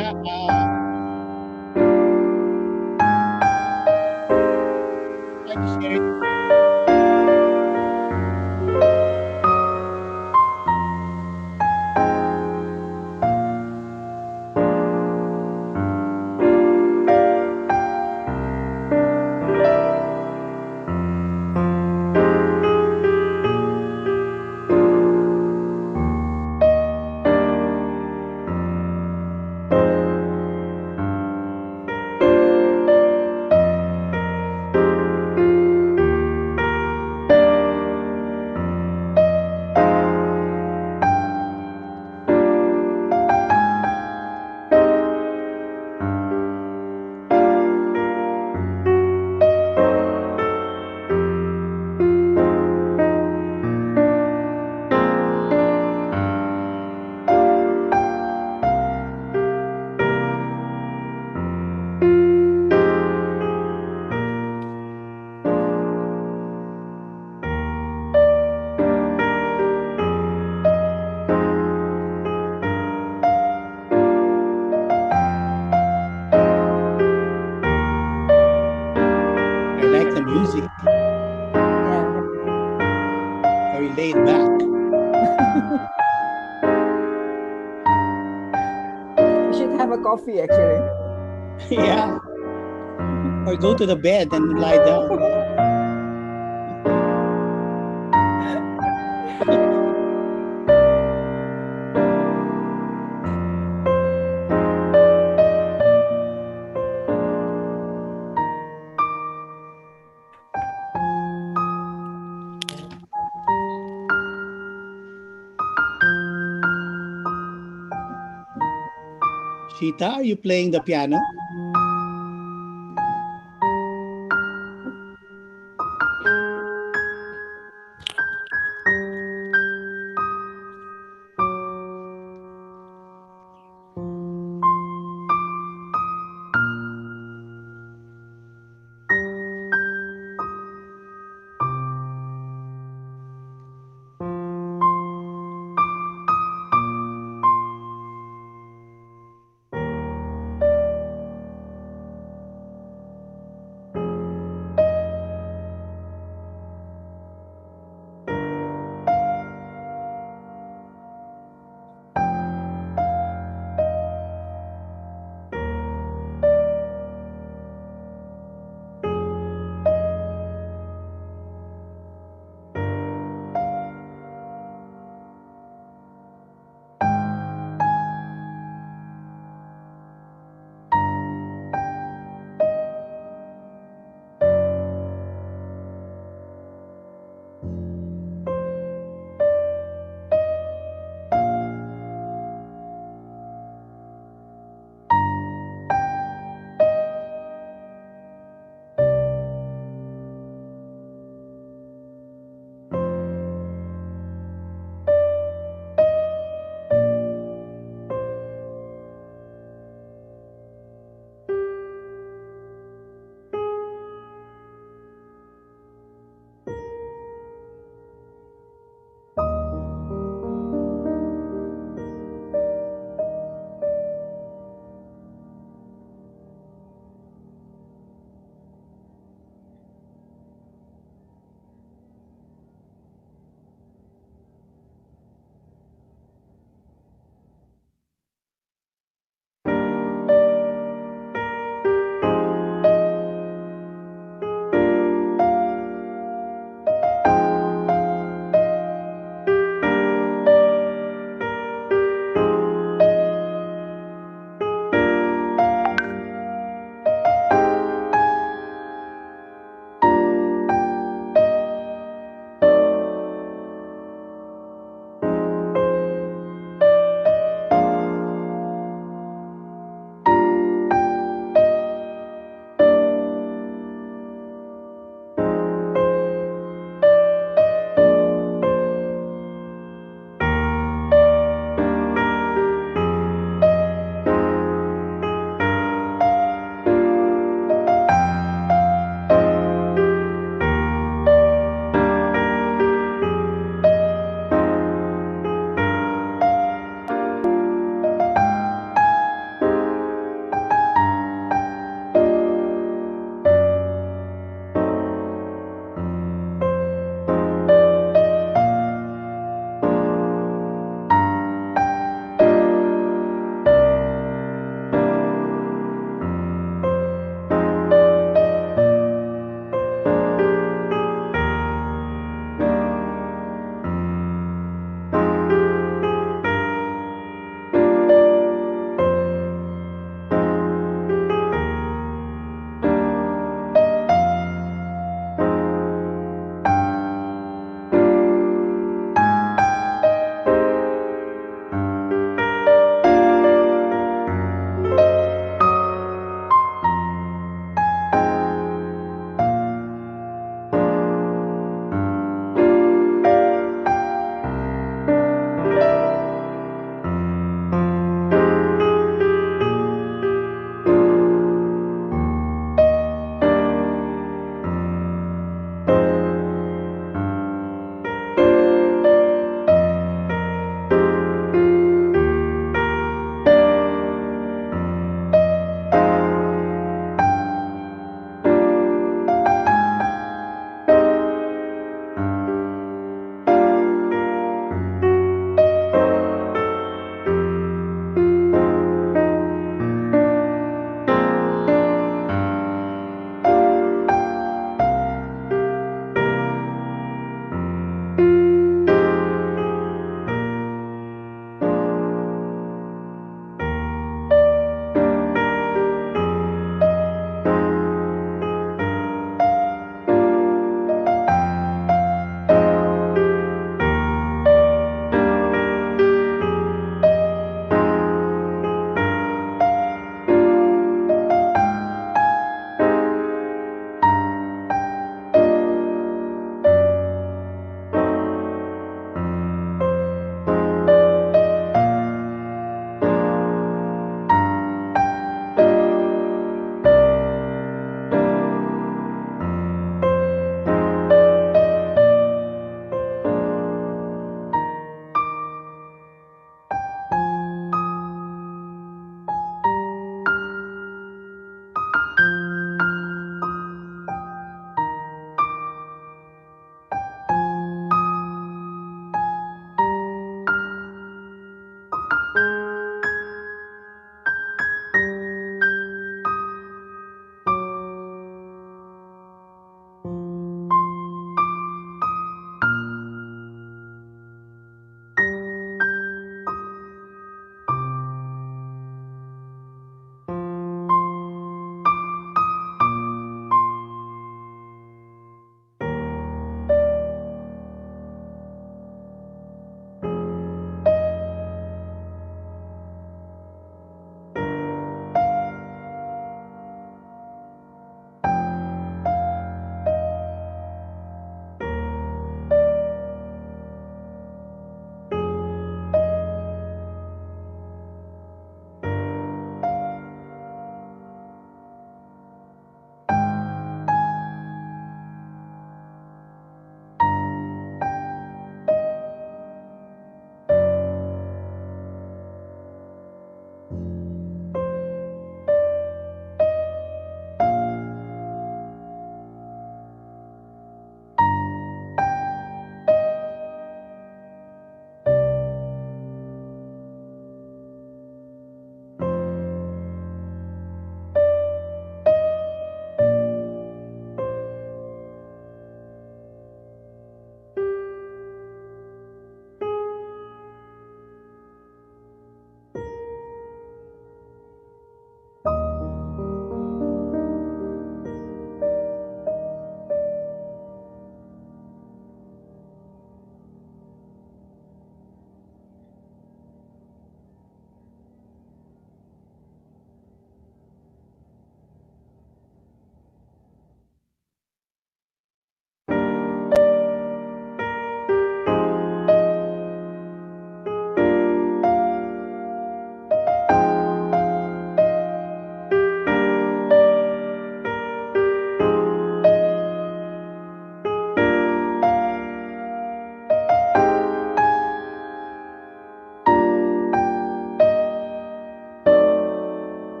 Yeah. Try to share it. I like the music. Yeah. Very laid back. You should have a coffee actually. Yeah. Or go to the bed and lie down. Yeah. Shita, are you playing the piano?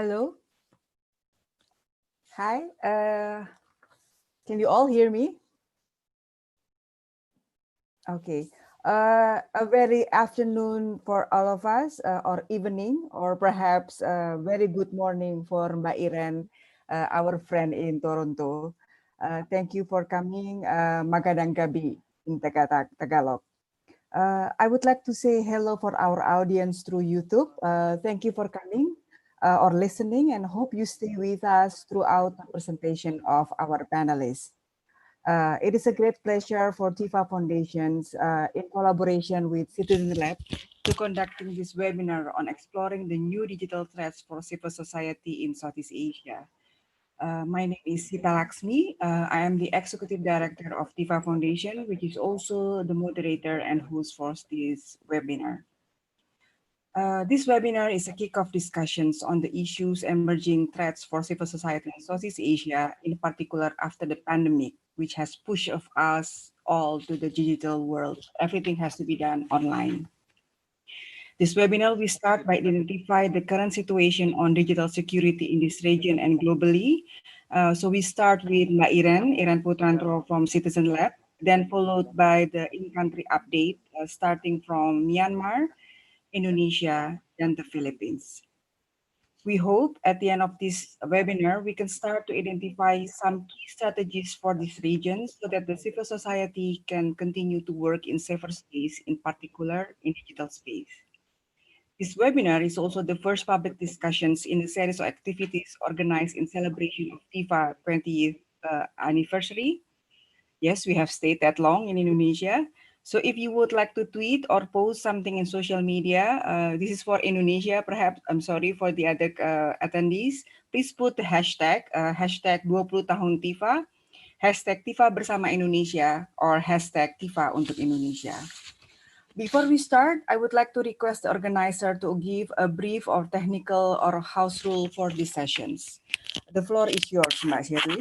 Hello. Hi. Can you all hear me? Okay. A very afternoon for all of us, or evening, or perhaps a very good morning for Mbak Iren, our friend in Toronto. Thank you for coming, Magadang Gabi in Tagalog. I would like to say hello for our audience through YouTube. Thank you for coming or listening, and hope you stay with us throughout the presentation of our panelists. It is a great pleasure for Tifa Foundations in collaboration with Citizen Lab to conducting this webinar on exploring the new digital threats for civil society in Southeast Asia. My name is Sita Laksmi. I am the Executive Director of Tifa Foundation, which is also the moderator and host for this webinar. This webinar is a kick-off discussions on the issues emerging threats for civil society in Southeast Asia, in particular after the pandemic, which has pushed of us all to the digital world. Everything has to be done online. This webinar will start by identify the current situation on digital security in this region and globally. So we start with Mbak Iren Putrantro from Citizen Lab, then followed by the in-country update, starting from Myanmar, Indonesia, and the Philippines. We hope at the end of this webinar, we can start to identify some key strategies for this region so that the civil society can continue to work in safer space, in particular in digital space. This webinar is also the first public discussions in a series of activities organized in celebration of FIFA 20th anniversary. Yes, we have stayed that long in Indonesia. So if you would like to tweet or post something in social media, this is for Indonesia, perhaps, I'm sorry for the other attendees, please put the hashtag, hashtag 20 tahun Tifa, hashtag Tifa bersama Indonesia, or hashtag Tifa untuk Indonesia. Before we start, I would like to request the organizer to give a brief or technical or house rule for these sessions. The floor is yours, Mbak Shirley.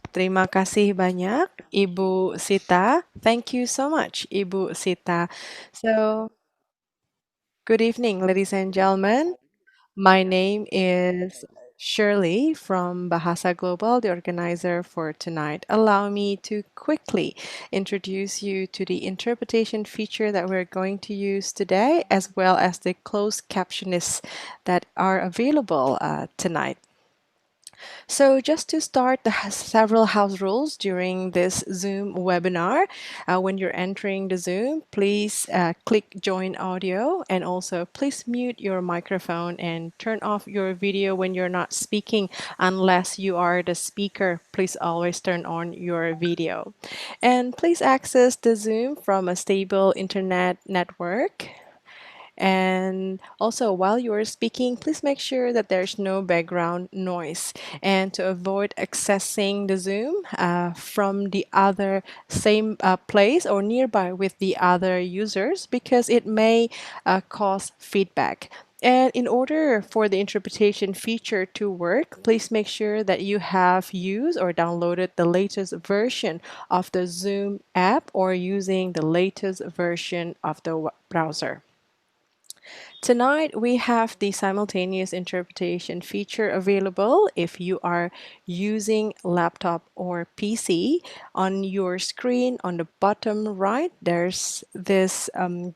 Terima kasih banyak, Ibu Sita. Thank you so much, Ibu Sita. So, good evening, ladies and gentlemen. My name is Shirley from Bahasa Global, the organizer for tonight. Allow me to quickly introduce you to the interpretation feature that we're going to use today, as well as the closed captionists that are available tonight. So just to start, several house rules during this Zoom webinar. When you're entering the Zoom, please click join audio, and also please mute your microphone and turn off your video when you're not speaking unless you are the speaker. Please always turn on your video. And please access the Zoom from a stable internet network. And also, while you are speaking, please make sure that there's no background noise. And to avoid accessing the Zoom from the other same place or nearby with the other users, because it may cause feedback. And in order for the interpretation feature to work, please make sure that you have used or downloaded the latest version of the Zoom app or using the latest version of the browser. Tonight, we have the simultaneous interpretation feature available if you are using laptop or PC. On your screen, on the bottom right, there's this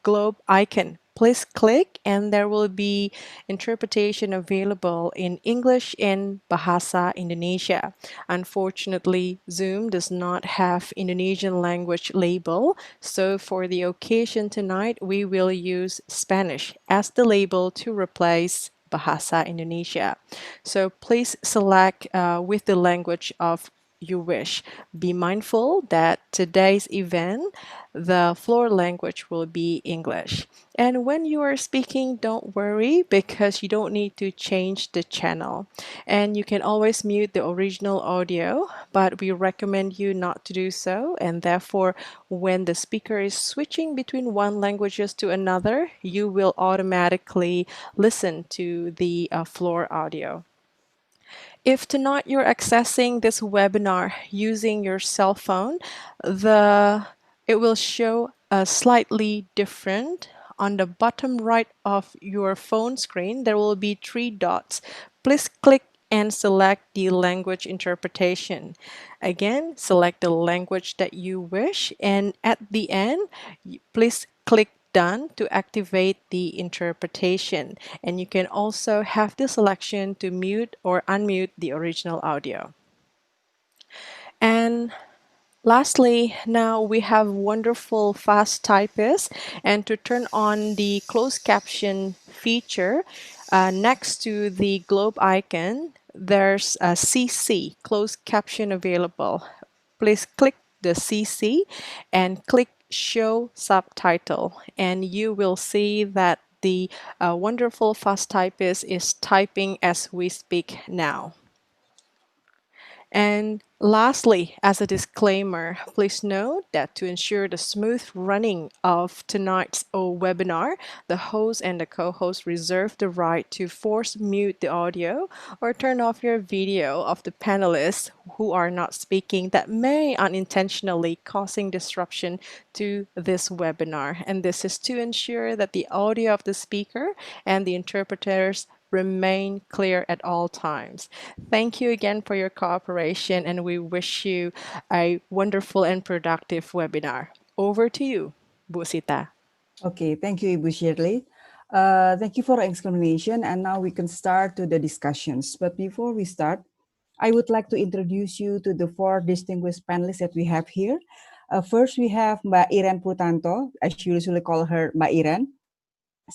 globe icon. Please click and there will be interpretation available in English and Bahasa Indonesia. Unfortunately, Zoom does not have Indonesian language label, so for the occasion tonight, we will use Spanish as the label to replace Bahasa Indonesia. So please select with the language of you wish. Be mindful that today's event, the floor language will be English. And when you are speaking, don't worry because you don't need to change the channel. And you can always mute the original audio, but we recommend you not to do so. And therefore, when the speaker is switching between one languages to another, you will automatically listen to the floor audio. If tonight you're accessing this webinar using your cell phone, it will show a slightly different. On the bottom right of your phone screen, there will be 3 dots. Please click and select the language interpretation. Again, select the language that you wish, and at the end, please click done to activate the interpretation. And you can also have the selection to mute or unmute the original audio. And lastly, now we have wonderful fast typists, and to turn on the closed caption feature, next to the globe icon, there's a CC, closed caption available. Please click the CC and click show subtitle, and you will see that the wonderful fast typist is typing as we speak now. And lastly, as a disclaimer, please note that to ensure the smooth running of tonight's webinar, the host and the co-host reserve the right to force mute the audio or turn off your video of the panelists who are not speaking that may unintentionally causing disruption to this webinar. And this is to ensure that the audio of the speaker and the interpreters remain clear at all times. Thank you again for your cooperation, and we wish you a wonderful and productive webinar. Over to you, Bu Sita. Okay, thank you, Ibu Shirley. Thank you for the explanation, and now we can start to the discussions. But before we start, I would like to introduce you to the 4 distinguished panelists that we have here. First, we have Mbak Iren Putanto. I usually call her Mbak Iren.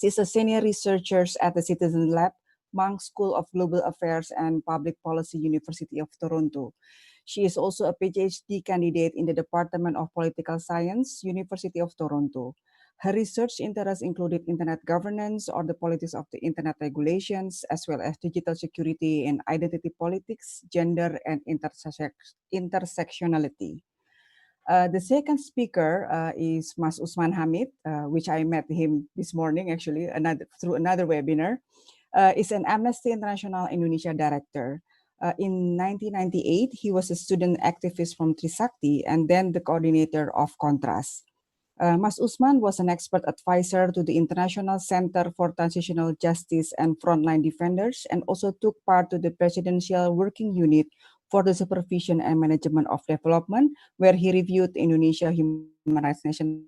She's a senior researcher at the Citizen Lab, Munk School of Global Affairs and Public Policy, University of Toronto. She is also a PhD candidate in the Department of Political Science, University of Toronto. Her research interests included internet governance or the politics of the internet regulations, as well as digital security and identity politics, gender, and intersectionality. The second speaker is Mas Usman Hamid, which I met him this morning, actually, through another webinar. Is an Amnesty International Indonesia director. In 1998, he was a student activist from Trisakti and then the coordinator of Kontras. Mas Usman was an expert advisor to the International Center for Transitional Justice and Frontline Defenders, and also took part to the Presidential Working Unit for the Supervision and Management of Development, where he reviewed Indonesia Human Rights Nation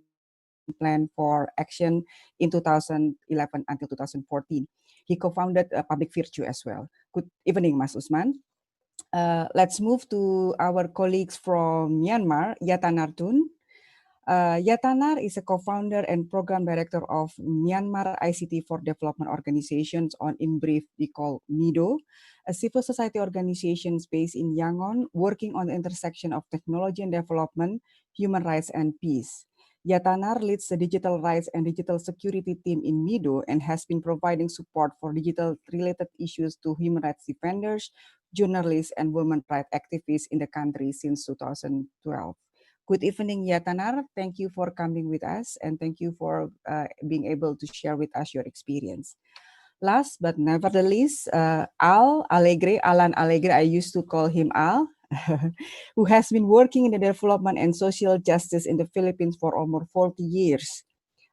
Plan for Action in 2011 until 2014. He co-founded Public Virtue as well. Good evening, Mas Usman. Let's move to our colleagues from Myanmar, Yatanar Tun. Yatanar is a co-founder and program director of Myanmar ICT for Development Organizations, on in brief we call MIDO, a civil society organization based in Yangon, working on the intersection of technology and development, human rights and peace. Yatanar leads the digital rights and digital security team in MIDO and has been providing support for digital-related issues to human rights defenders, journalists, and women rights activists in the country since 2012. Good evening, Yatanar. Thank you for coming with us, and thank you for being able to share with us your experience. Last but never the least, Alan Alegre, I used to call him Al, who has been working in the development and social justice in the Philippines for almost 40 years.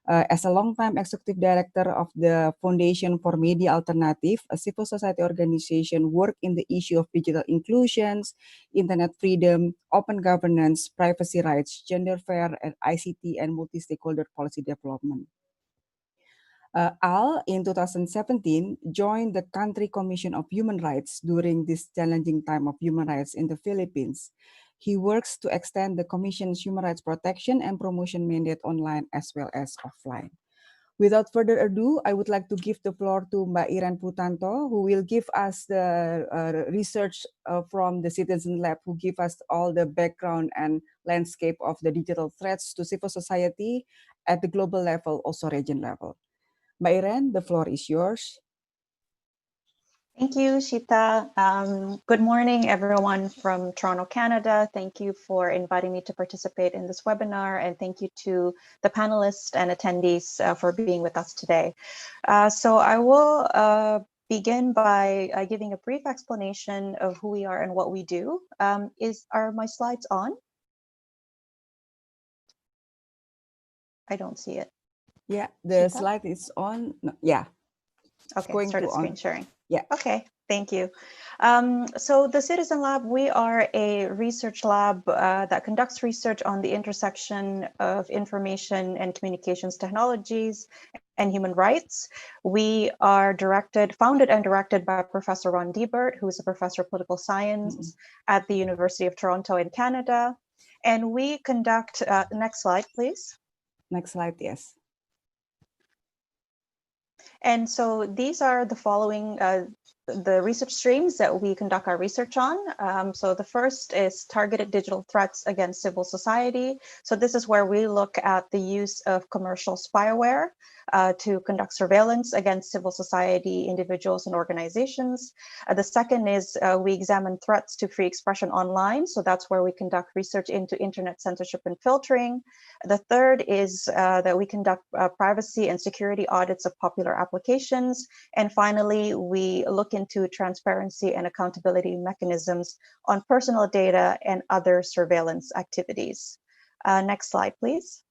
As a longtime executive director of the Foundation for Media Alternative, a civil society organization work in the issue of digital inclusions, internet freedom, open governance, privacy rights, gender fair, and ICT and multi-stakeholder policy development. Al, in 2017, joined the Country Commission of Human Rights during this challenging time of human rights in the Philippines. He works to extend the Commission's human rights protection and promotion mandate online as well as offline. Without further ado, I would like to give the floor to Mbak Iren Putanto, who will give us the research from the Citizen Lab, who give us all the background and landscape of the digital threats to civil society at the global level, also region level. Mbak Iren, the floor is yours. Thank you, Shita. Good morning, everyone from Toronto, Canada. Thank you for inviting me to participate in this webinar, and thank you to the panelists and attendees for being with us today. So I will be begin by giving a brief explanation of who we are and what we do. Are my slides on? I don't see it. Yeah, the Shita? slide is on. No, yeah. Okay, going started to screen on. sharing. Yeah. Okay, thank you. So the Citizen Lab, we are a research lab that conducts research on the intersection of information and communications technologies and human rights. We are founded and directed by Professor Ron Diebert, who is a professor of political science at the University of Toronto in Canada. And we conduct, next slide, please. Next slide, yes. And so these are the following the research streams that we conduct our research on. So the first is targeted digital threats against civil society. So this is where we look at the use of commercial spyware to conduct surveillance against civil society individuals and organizations. The second is we examine threats to free expression online. So that's where we conduct research into internet censorship and filtering. The third is that we conduct privacy and security audits of popular applications. And finally, we look into transparency and accountability mechanisms on personal data and other surveillance activities. Next slide, please.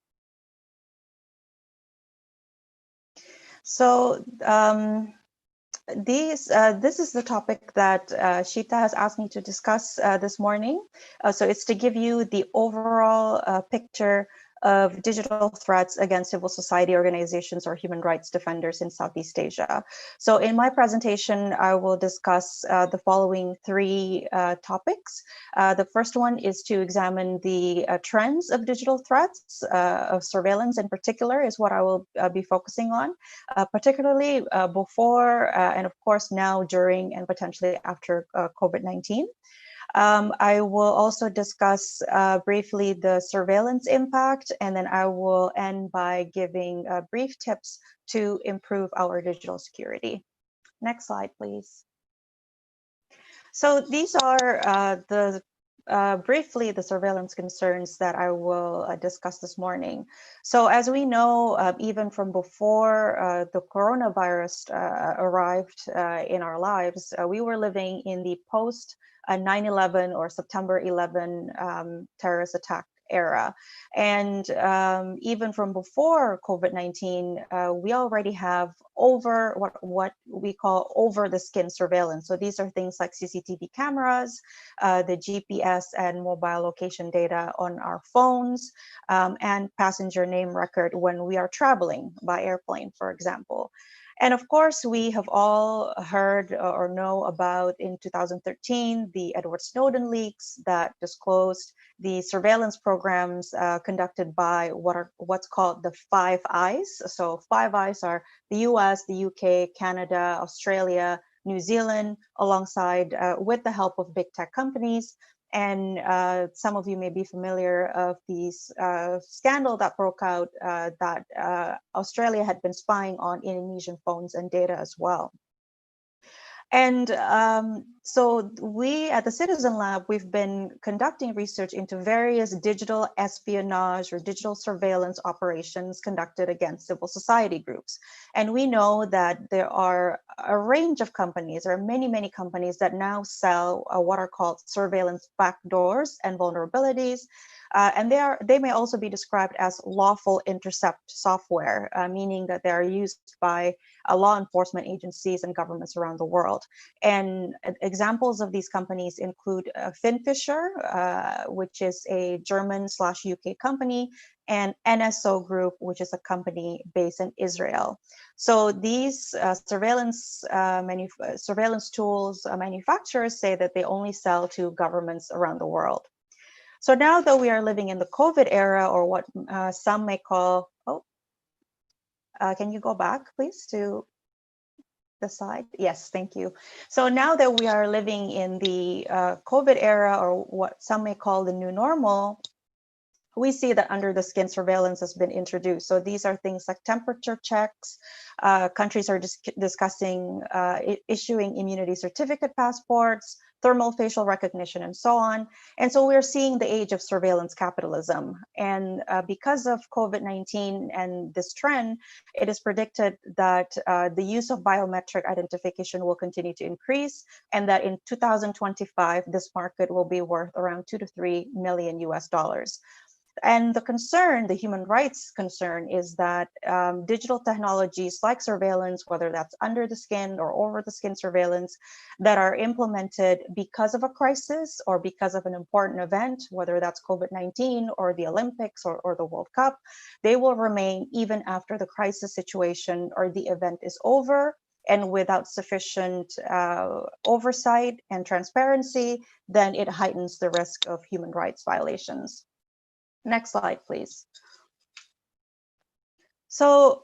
So this is the topic that Shita has asked me to discuss this morning. So it's to give you the overall picture of digital threats against civil society organizations or human rights defenders in Southeast Asia. So in my presentation, I will discuss the following three topics. The first one is to examine the trends of digital threats, of surveillance in particular is what I will be focusing on, particularly before and of course now, during, and potentially after COVID-19. I will also discuss briefly the surveillance impact, and then I will end by giving brief tips to improve our digital security. Next slide, please. So these are briefly the surveillance concerns that I will discuss this morning. So as we know, even from before the coronavirus arrived in our lives, we were living in the post 9/11 or September 11 terrorist attack era. And even from before COVID-19, we already have over what we call over the skin surveillance. So these are things like CCTV cameras, the GPS and mobile location data on our phones, and passenger name record when we are traveling by airplane, for example. And of course, we have all heard or know about in 2013, the Edward Snowden leaks that disclosed the surveillance programs conducted by what's called the Five Eyes. So Five Eyes are the US, the UK, Canada, Australia, New Zealand, alongside with the help of big tech companies. And some of you may be familiar of the scandal that broke out that Australia had been spying on Indonesian phones and data as well. And so we at the Citizen Lab, we've been conducting research into various digital espionage or digital surveillance operations conducted against civil society groups. And we know that there are a range of companies, there are many, many companies that now sell what are called surveillance backdoors and vulnerabilities. And they may also be described as lawful intercept software, meaning that they are used by law enforcement agencies and governments around the world. And examples of these companies include Finfisher, which is a German/UK company, and NSO Group, which is a company based in Israel. So these surveillance tools manufacturers say that they only sell to governments around the world. So now that we are living in the COVID era, or what some may call, can you go back, please, to the slide? Yes, thank you. So now that we are living in the COVID era, or what some may call the new normal, we see that under the skin surveillance has been introduced. So these are things like temperature checks. Countries are discussing issuing immunity certificate passports, thermal facial recognition, and so on. And so we're seeing the age of surveillance capitalism. And because of COVID-19 and this trend, it is predicted that the use of biometric identification will continue to increase, and that in 2025, this market will be worth around 2 to 3 million US dollars. And the concern, the human rights concern, is that digital technologies like surveillance, whether that's under the skin or over the skin surveillance, that are implemented because of a crisis or because of an important event, whether that's COVID-19 or the Olympics or the World Cup, they will remain even after the crisis situation or the event is over. And without sufficient oversight and transparency, then it heightens the risk of human rights violations. Next slide, please. So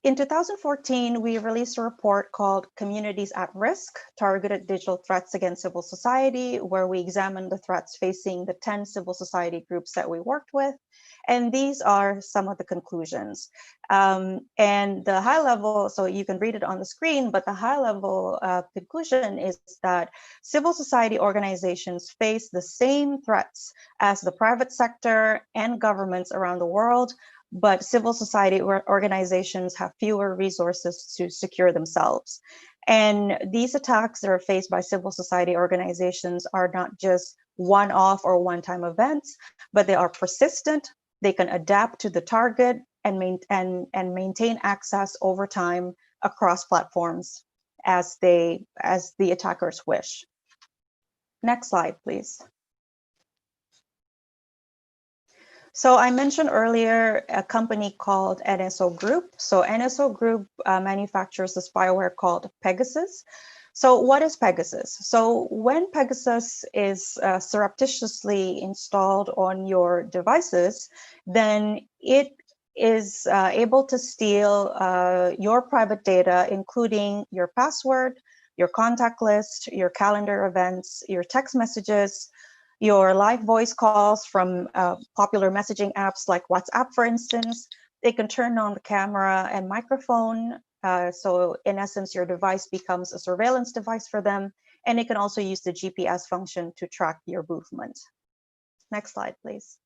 in 2014, we released a report called Communities at Risk, Targeted Digital Threats Against Civil Society, where we examined the threats facing the 10 civil society groups that we worked with. And these are some of the conclusions. And the high level, so you can read it on the screen, but the high level conclusion is that civil society organizations face the same threats as the private sector and governments around the world, but civil society organizations have fewer resources to secure themselves. And these attacks that are faced by civil society organizations are not just one-off or one-time events, but they are persistent. They can adapt to the target and maintain access over time across platforms as the attackers wish. Next slide, please. So I mentioned earlier a company called NSO Group. So NSO Group manufactures a spyware called Pegasus. So what is Pegasus? So when Pegasus is surreptitiously installed on your devices, then it is able to steal your private data, including your password, your contact list, your calendar events, your text messages, your live voice calls from popular messaging apps like WhatsApp, for instance. They can turn on the camera and microphone. So in essence, your device becomes a surveillance device for them. And it can also use the GPS function to track your movement. Next slide, please.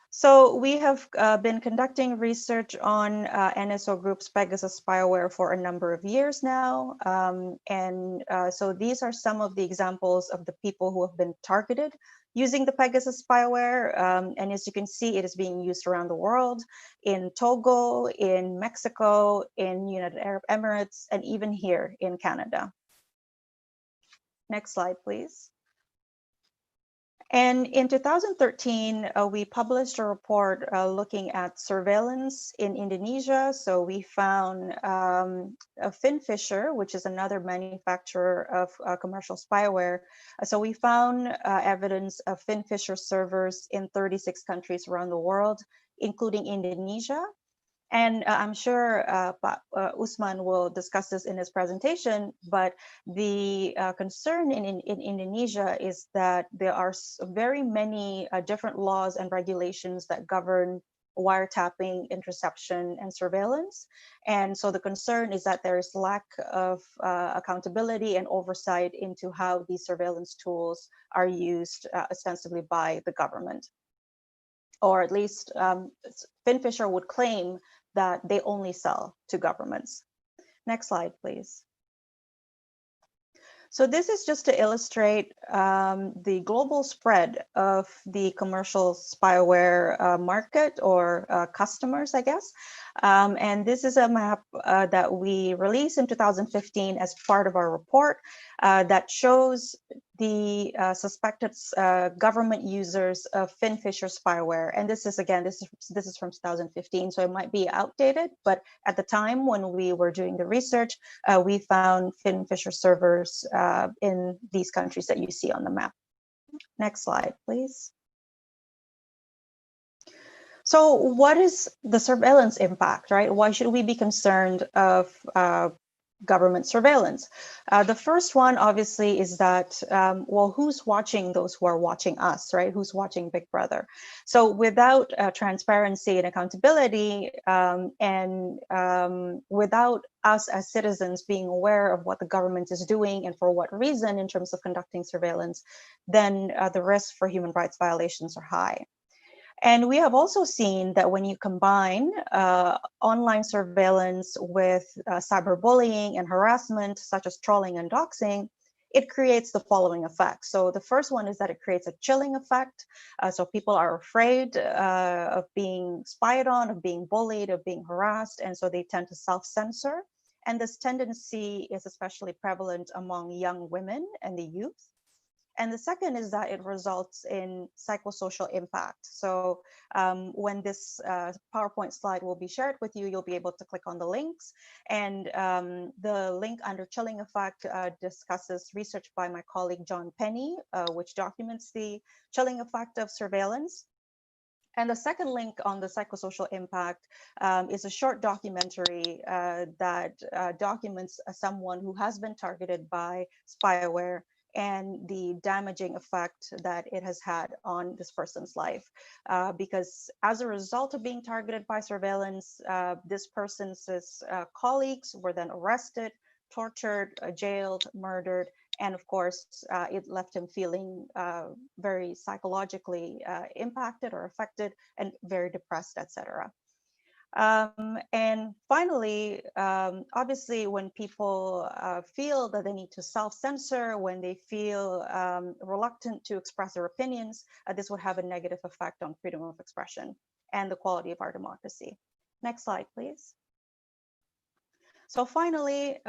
So we have been conducting research on NSO Group's Pegasus spyware for a number of years now. So these are some of the examples of the people who have been targeted using the Pegasus spyware. And as you can see, it is being used around the world, in Togo, in Mexico, in United Arab Emirates, and even here in Canada. Next slide, please. And in 2013, we published a report looking at surveillance in Indonesia. So we found Finfisher, which is another manufacturer of commercial spyware. So we found evidence of Finfisher servers in 36 countries around the world, including Indonesia. And I'm sure Usman will discuss this in his presentation, but the concern in Indonesia is that there are very many different laws and regulations that govern wiretapping, interception, and surveillance. And so the concern is that there is lack of accountability and oversight into how these surveillance tools are used ostensibly by the government. Or at least Finfisher would claim that they only sell to governments. Next slide, please. So this is just to illustrate the global spread of the commercial spyware market or customers, I guess. And this is a map that we released in 2015 as part of our report that shows the suspected government users of Finfisher spyware. And this is, again, this is from 2015, so it might be outdated, but at the time when we were doing the research, we found Finfisher servers in these countries that you see on the map. Next slide, please. So what is the surveillance impact, right? Why should we be concerned of government surveillance. The first one, obviously, is that, well, who's watching those who are watching us, right? Who's watching Big Brother? So without transparency and accountability, and without us as citizens being aware of what the government is doing and for what reason in terms of conducting surveillance, then the risks for human rights violations are high. And we have also seen that when you combine online surveillance with cyberbullying and harassment, such as trolling and doxing, it creates the following effects. So the first one is that it creates a chilling effect. So people are afraid of being spied on, of being bullied, of being harassed, and so they tend to self-censor. And this tendency is especially prevalent among young women and the youth. And the second is that it results in psychosocial impact. So when this PowerPoint slide will be shared with you, you'll be able to click on the links. And the link under chilling effect discusses research by my colleague John Penny, which documents the chilling effect of surveillance. And the second link on the psychosocial impact is a short documentary that documents someone who has been targeted by spyware and the damaging effect that it has had on this person's life. Because as a result of being targeted by surveillance, this person's colleagues were then arrested, tortured, jailed, murdered, and of course, it left him feeling very psychologically impacted or affected and very depressed, etc. And finally, obviously, when people feel that they need to self-censor, when they feel reluctant to express their opinions, this would have a negative effect on freedom of expression and the quality of our democracy. Next slide, please. So finally,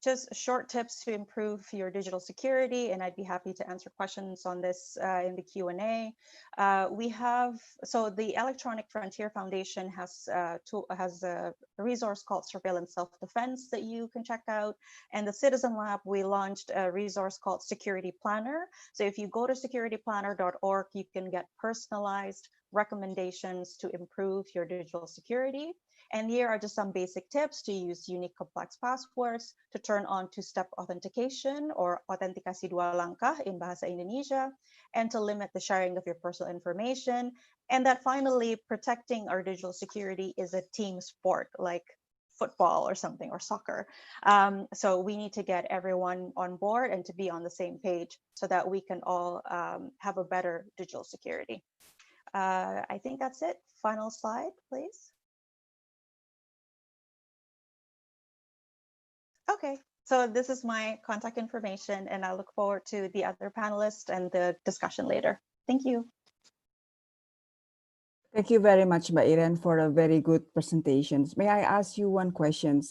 just short tips to improve your digital security, and I'd be happy to answer questions on this in the Q&A. So the Electronic Frontier Foundation has a resource called Surveillance Self-Defense that you can check out. And the Citizen Lab, we launched a resource called Security Planner. So if you go to securityplanner.org, you can get personalized recommendations to improve your digital security. And here are just some basic tips to use unique complex passwords, to turn on two-step authentication or autentikasi dua langkah in Bahasa Indonesia, and to limit the sharing of your personal information. And that finally, protecting our digital security is a team sport like football or something, or soccer. So we need to get everyone on board and to be on the same page so that we can all have a better digital security. I think that's it. Final slide, please. Okay, so this is my contact information, and I look forward to the other panelists and the discussion later. Thank you. Thank you very much, Mbak Iren, for a very good presentations. May I ask you one question?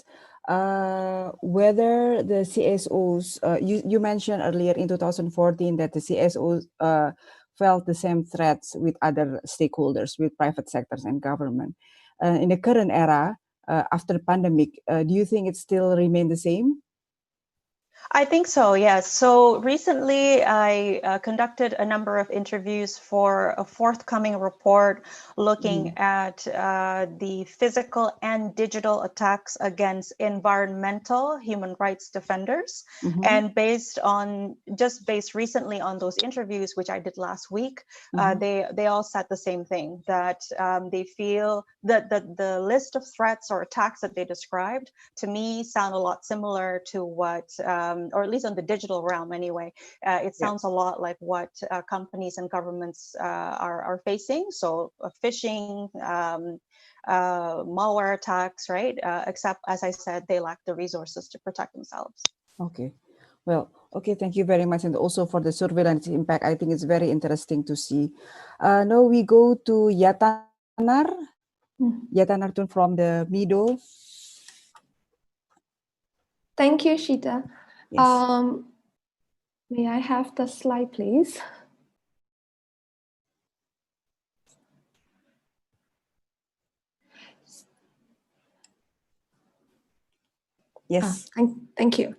Whether the CSOs, you mentioned earlier in 2014 that the CSOs felt the same threats with other stakeholders, with private sectors and government. In the current era, after the pandemic, do you think it still remain the same? I think so, yes. So recently I conducted a number of interviews for a forthcoming report looking at the physical and digital attacks against environmental human rights defenders. And based recently on those interviews, which I did last week, they all said the same thing, that they feel that the list of threats or attacks that they described to me sound a lot similar to what or at least on the digital realm anyway, it sounds a lot like what companies and governments are facing. So phishing, malware attacks, right? Except, as I said, they lack the resources to protect themselves. Okay. Well, okay, thank you very much. And also for the surveillance impact, I think it's very interesting to see. Now we go to Yatanar. Yatanar from the Mido. Thank you, Shita. Yes. May I have the slide, please? Yes. Thank you.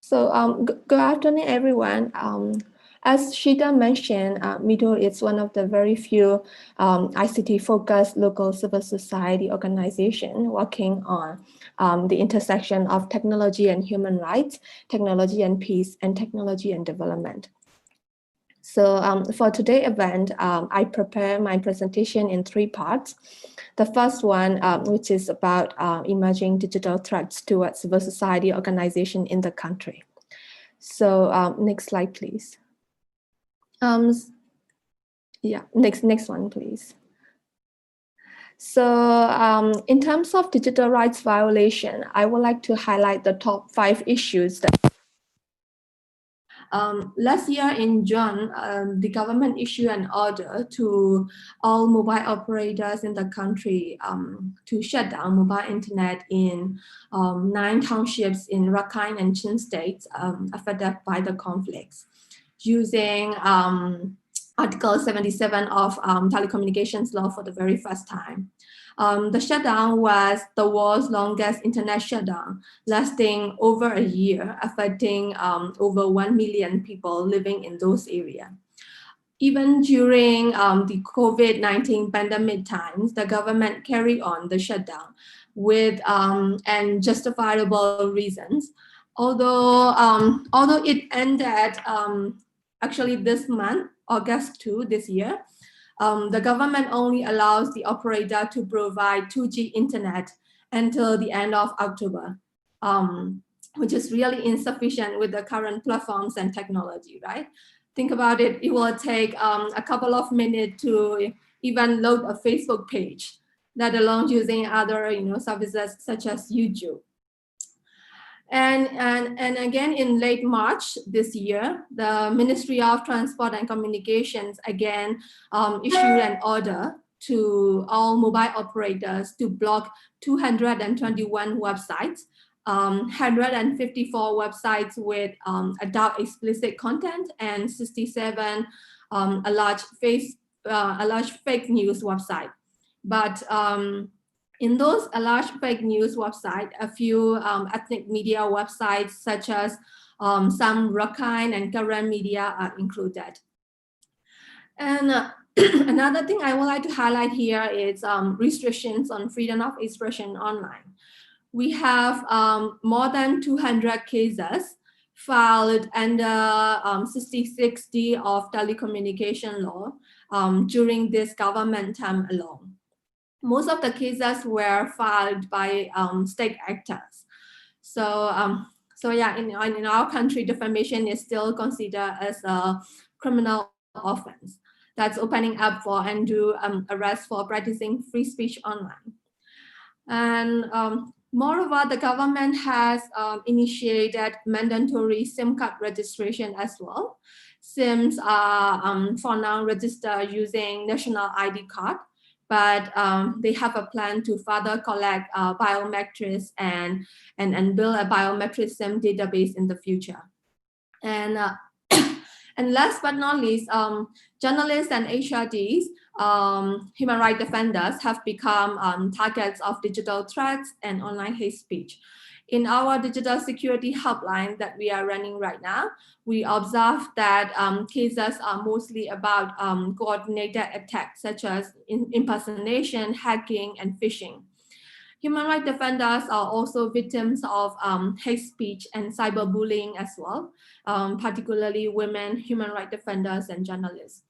So good afternoon, everyone. As Shida mentioned, MIDO is one of the very few ICT-focused local civil society organization working on the intersection of technology and human rights, technology and peace, and technology and development. So for today's event, I prepare my presentation in 3 parts. The first one, which is about emerging digital threats towards civil society organization in the country. So next slide, please. Yeah, next one, please. So in terms of digital rights violation, I would like to highlight the top 5 issues that last year in June, the government issued an order to all mobile operators in the country to shut down mobile internet in 9 townships in Rakhine and Chin states affected by the conflicts, using Article 77 of telecommunications law for the very first time. The shutdown was the world's longest internet shutdown, lasting over a year, affecting over 1 million people living in those areas. Even during the COVID-19 pandemic times, the government carried on the shutdown with and justifiable reasons. Although it ended actually this month, August 2 this year, the government only allows the operator to provide 2G internet until the end of October, which is really insufficient with the current platforms and technology, right? Think about it, it will take a couple of minutes to even load a Facebook page, let alone using other services such as YouTube. And again, in late March this year, the Ministry of Transport and Communications again issued an order to all mobile operators to block 221 websites, 154 websites with adult explicit content, and 67 a large fake news website. But in those large fake news websites, a few ethnic media websites such as some Rakhine and Karen media are included. And another thing I would like to highlight here is restrictions on freedom of expression online. We have more than 200 cases filed under 66D of telecommunication law during this government term alone. Most of the cases were filed by state actors. So yeah, in our country, defamation is still considered as a criminal offense. That's opening up for undue arrest for practicing free speech online. And moreover, the government has initiated mandatory SIM card registration as well. SIMs are for now registered using national ID card, but they have a plan to further collect biometrics and build a biometric SIM database in the future. And and last but not least, journalists and HRDs, human rights defenders, have become targets of digital threats and online hate speech. In our digital security helpline that we are running right now, we observe that cases are mostly about coordinated attacks such as impersonation, hacking, and phishing. Human rights defenders are also victims of hate speech and cyberbullying as well, particularly women, human rights defenders, and journalists.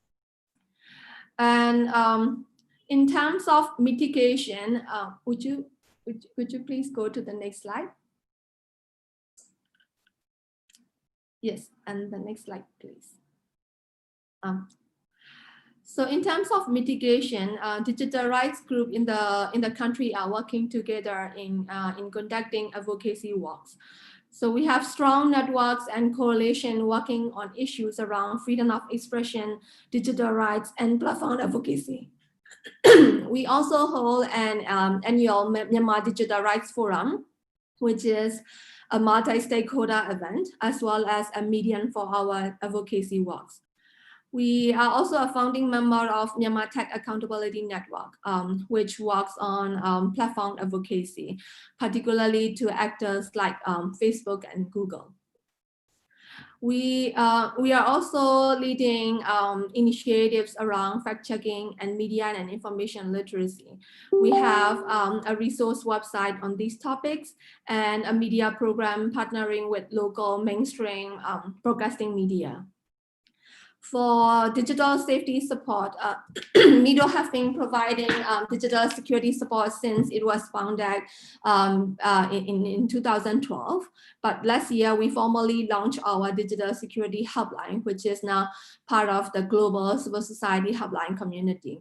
And in terms of mitigation, would you please go to the next slide? Yes, and the next slide, please. So in terms of mitigation, digital rights group in the country are working together in conducting advocacy walks. So we have strong networks and coalition working on issues around freedom of expression, digital rights, and platform advocacy. We also hold an annual Myanmar Digital Rights Forum, which is a multi-stakeholder event, as well as a medium for our advocacy works. We are also a founding member of Myanmar Tech Accountability Network, which works on platform advocacy, particularly to actors like Facebook and Google. We are also leading initiatives around fact-checking and media and information literacy. We have a resource website on these topics and a media program partnering with local mainstream broadcasting media. For digital safety support, MIDO has been providing digital security support since it was founded in 2012. But last year, we formally launched our digital security hotline, which is now part of the global civil society hotline community.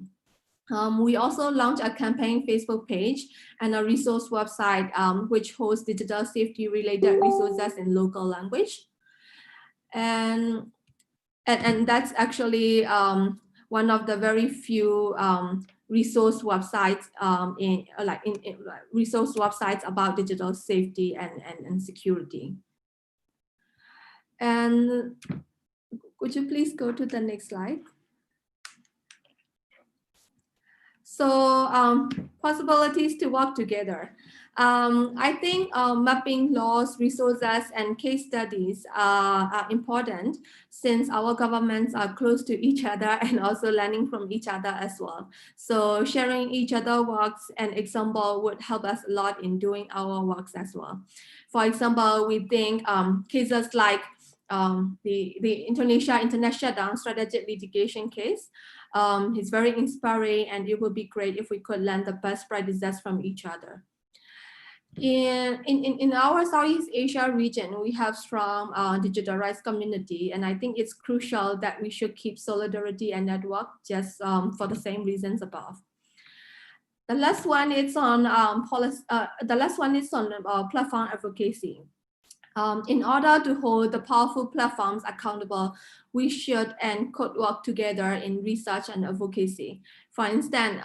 We also launched a campaign Facebook page and a resource website, which hosts digital safety related resources in local language. And that's actually one of the very few resource websites resource websites about digital safety and security. And could you please go to the next slide? So possibilities to work together. I think mapping laws, resources, and case studies are important since our governments are close to each other and also learning from each other as well. So sharing each other works and example would help us a lot in doing our works as well. For example, we think cases like the Indonesia international down strategic litigation case. It's very inspiring, and it would be great if we could learn the best practices from each other. In our Southeast Asia region, we have strong digital rights community, and I think it's crucial that we should keep solidarity and network just for the same reasons above. The last one is on platform advocacy. In order to hold the powerful platforms accountable, we should and could work together in research and advocacy. For instance,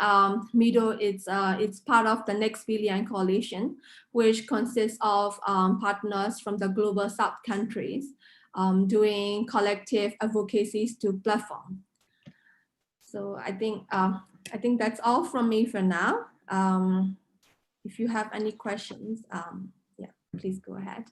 MIDO it's part of the Next Billion Coalition, which consists of partners from the global South countries doing collective advocacies to platform. So I think that's all from me for now. If you have any questions, yeah, please go ahead.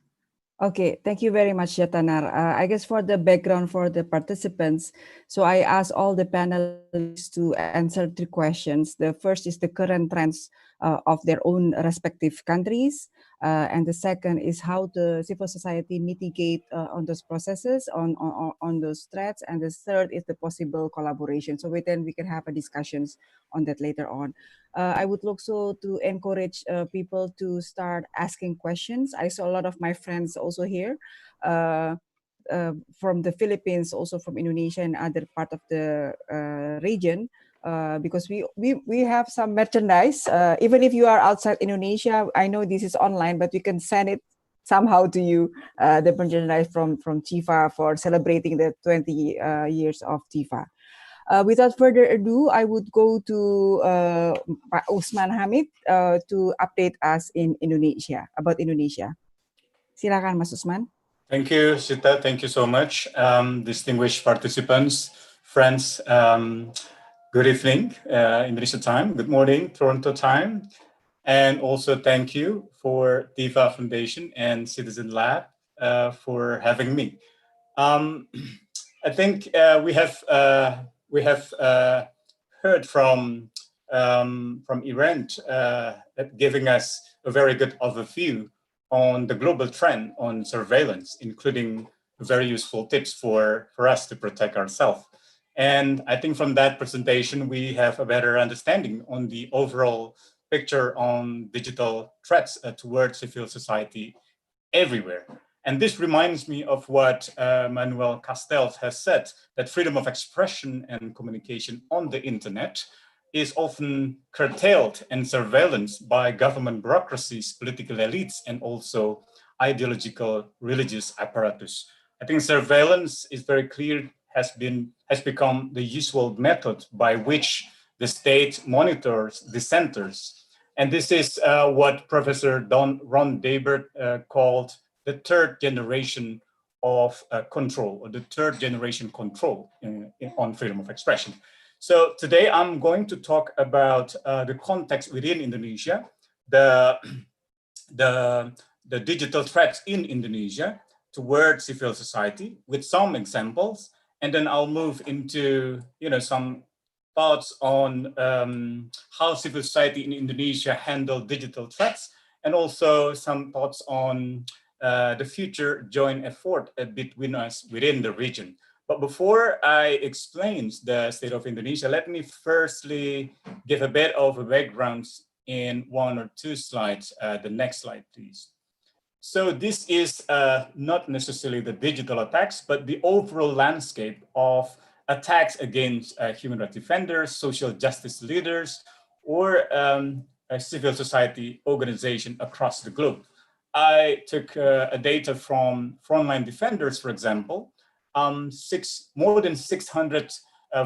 Okay, thank you very much, Yatanar. I guess for the background for the participants, so I asked all the panelists to answer 3 questions. The first is the current trends of their own respective countries. And the second is how the civil society mitigate on those processes, on those threats. And the third is the possible collaboration. So then we can have a discussions on that later on. I would also to encourage people to start asking questions. I saw a lot of my friends also here from the Philippines, also from Indonesia and other part of the region. Because we have some merchandise. Even if you are outside Indonesia, I know this is online, but we can send it somehow to you, the merchandise from Tifa for celebrating the 20 years of Tifa. Without further ado, I would go to Pak Usman Hamid to update us in Indonesia, about Indonesia. Silakan, Mas Usman. Thank you, Sita. Thank you so much. Distinguished participants, friends, good evening, Indonesia time. Good morning, Toronto time. And also thank you for Tifa Foundation and Citizen Lab for having me. I think we have heard from Iran giving us a very good overview on the global trend on surveillance, including very useful tips for us to protect ourselves. And I think from that presentation, we have a better understanding on the overall picture on digital threats towards civil society everywhere. And this reminds me of what Manuel Castells has said, that freedom of expression and communication on the internet is often curtailed and surveillanced by government bureaucracies, political elites, and also ideological religious apparatus. I think surveillance is very clear, has become the usual method by which the state monitors dissenters. And this is what Professor Ron Daybert called the third generation of control, or the third generation control on freedom of expression. So today I'm going to talk about the context within Indonesia, the digital threats in Indonesia, towards civil society with some examples, and then I'll move into some thoughts on how civil society in Indonesia handle digital threats, and also some thoughts on the future joint effort between us within the region. But before I explain the state of Indonesia, let me firstly give a bit of a background in one or two slides. The next slide, please. So this is not necessarily the digital attacks, but the overall landscape of attacks against human rights defenders, social justice leaders, or a civil society organization across the globe. I took a data from Frontline Defenders, for example, more than 600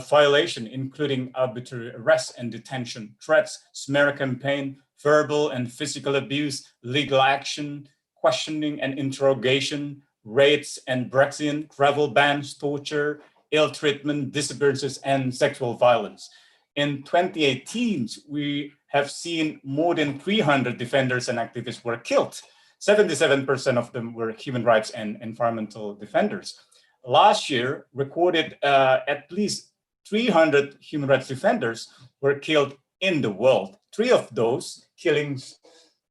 violations, including arbitrary arrest and detention, threats, smear campaign, verbal and physical abuse, legal action, questioning and interrogation, raids and Brexit, travel bans, torture, ill treatment, disappearances, and sexual violence. In 2018, we have seen more than 300 defenders and activists were killed. 77% of them were human rights and environmental defenders. Last year, recorded at least 300 human rights defenders were killed in the world. 3 of those killings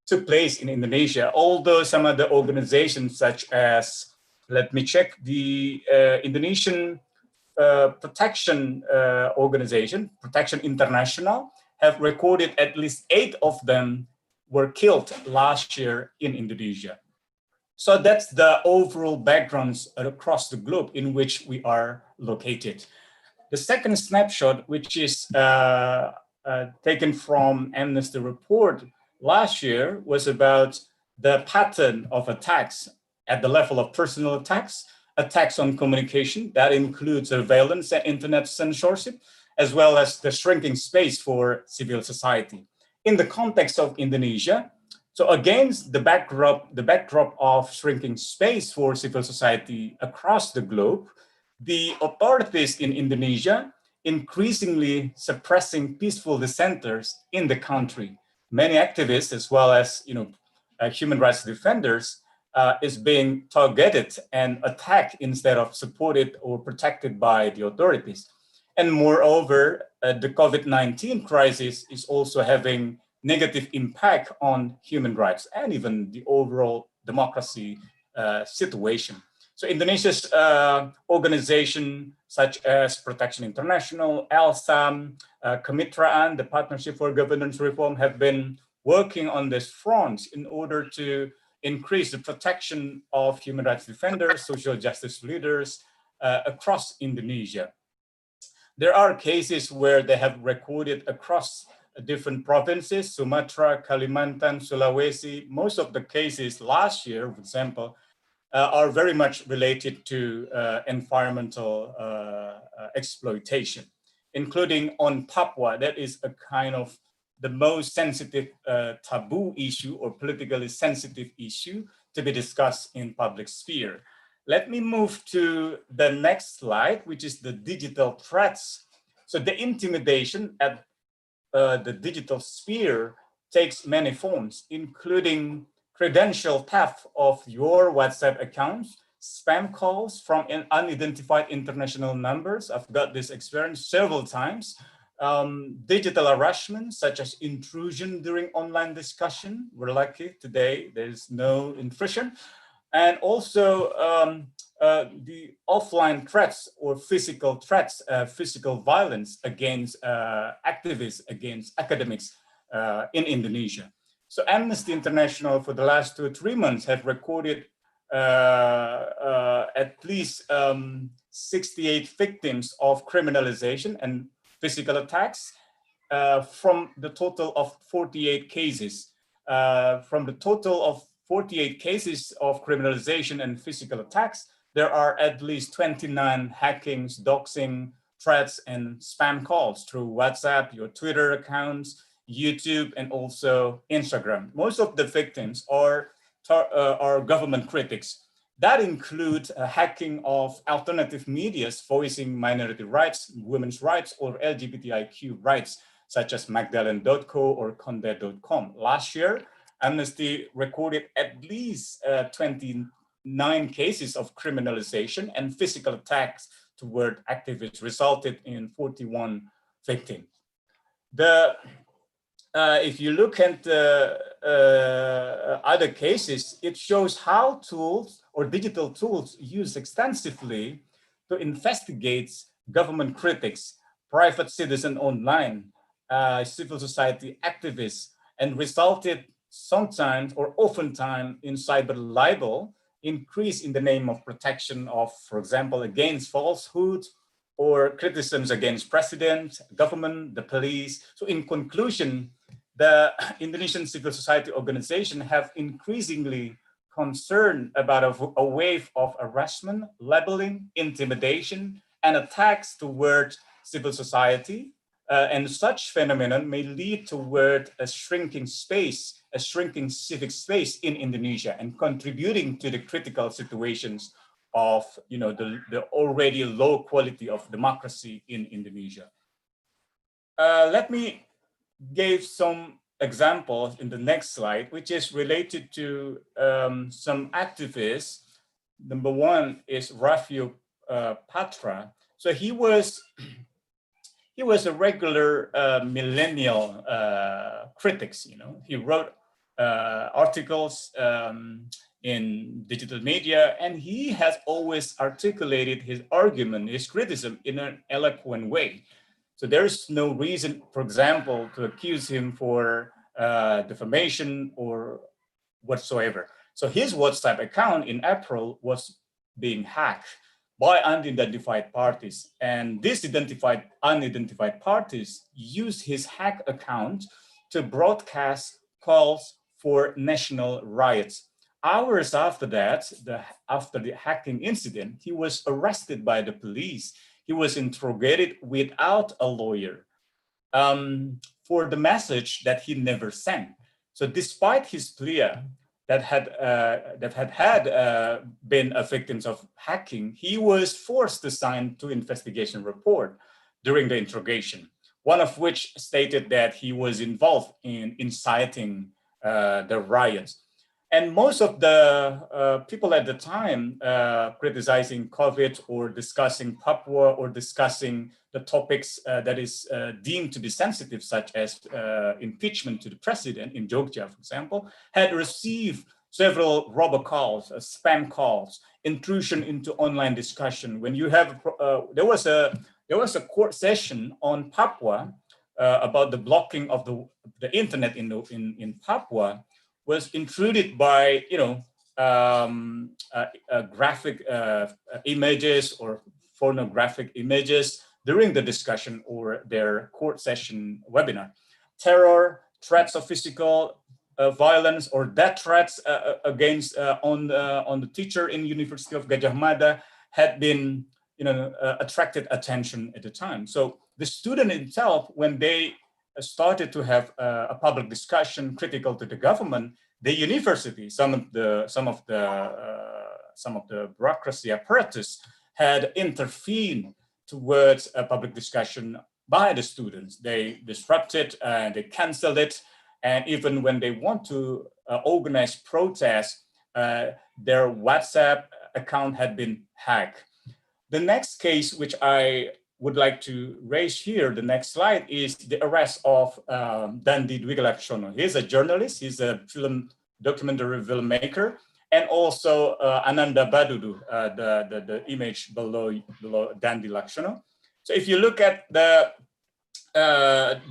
took place in Indonesia, although some of the organizations such as, let me check, the Indonesian Protection Organization, Protection International, have recorded at least 8 of them were killed last year in Indonesia. So that's the overall backgrounds across the globe in which we are located. The second snapshot, which is taken from Amnesty report last year, was about the pattern of attacks at the level of personal attacks, attacks on communication, that includes surveillance and internet censorship, as well as the shrinking space for civil society. In the context of Indonesia, so against the backdrop of shrinking space for civil society across the globe, the authorities in Indonesia increasingly suppressing peaceful dissenters in the country. Many activists, as well as human rights defenders, is being targeted and attacked instead of supported or protected by the authorities. And moreover, the COVID-19 crisis is also having negative impact on human rights and even the overall democracy situation. So Indonesia's organization such as Protection International, ALSAM, Kemitraan, the Partnership for Governance Reform, have been working on this front in order to increase the protection of human rights defenders, social justice leaders across Indonesia. There are cases where they have recorded across different provinces, Sumatra, Kalimantan, Sulawesi. Most of the cases last year, for example, are very much related to environmental exploitation, including on Papua. That is a kind of the most sensitive taboo issue or politically sensitive issue to be discussed in public sphere. Let me move to the next slide, which is the digital threats. So the intimidation at the digital sphere takes many forms, including credential theft of your WhatsApp accounts, spam calls from unidentified international numbers. I've got this experience several times. Digital harassment, such as intrusion during online discussion. We're lucky today, there's no intrusion. And also the offline threats or physical threats, physical violence against activists, against academics in Indonesia. So Amnesty International for the last 2 or 3 months have recorded at least 68 victims of criminalization and physical attacks from the total of 48 cases. From the total of 48 cases of criminalization and physical attacks, there are at least 29 hackings, doxing, threats, and spam calls through WhatsApp, your Twitter accounts, YouTube, and also Instagram. Most of the victims are government critics. That includes hacking of alternative medias voicing minority rights, women's rights, or LGBTIQ rights, such as Magdalene.co or Conde.com. Last year, Amnesty recorded at least 29 9 cases of criminalization and physical attacks toward activists, resulted in 41 victims. If you look at the other cases, it shows how tools or digital tools used extensively to investigate government critics, private citizen online, civil society activists, and resulted sometimes or oftentimes in cyber libel, increase in the name of protection of, for example, against falsehood or criticisms against president, government, the police. So in conclusion, the Indonesian civil society organization have increasingly concerned about a wave of harassment, labeling, intimidation, and attacks toward civil society. And such phenomenon may lead toward a shrinking space, a shrinking civic space in Indonesia, and contributing to the critical situations of the already low quality of democracy in Indonesia. Let me give some examples in the next slide, which is related to some activists. Number one is Raffio Patra. So he was a regular millennial critics. He wrote articles in digital media, and he has always articulated his argument, his criticism in an eloquent way. So there is no reason, for example, to accuse him for defamation or whatsoever. So his WhatsApp account in April was being hacked by unidentified parties, and these unidentified parties used his hack account to broadcast calls for national riots. Hours after that, after the hacking incident, he was arrested by the police. He was interrogated without a lawyer for the message that he never sent. So despite his plea that had been a victim of hacking, he was forced to sign 2 investigation reports during the interrogation, one of which stated that he was involved in inciting the riots. And most of the people at the time criticizing COVID or discussing Papua or discussing the topics that is deemed to be sensitive, such as impeachment to the president in Jogja, for example, had received several robocalls, spam calls, intrusion into online discussion. When you have, there was a court session on Papua about the blocking of the internet in Papua, was intruded by graphic images or pornographic images during the discussion or their court session webinar. Terror, threats of physical violence or death threats against on the teacher in University of Gajah Mada had been attracted attention at the time. So the student itself, when they started to have a public discussion critical to the government, the university, some of the bureaucracy apparatus had intervened towards a public discussion by the students. They disrupted and they canceled it, and even when they want to organize protests, their WhatsApp account had been hacked. The next case, which I would like to raise here, the next slide, is the arrest of Dandi Dwigalaksono. He's a journalist, he's a documentary filmmaker, and also Ananda Badudu, the image below Dandi Laksono. So if you look at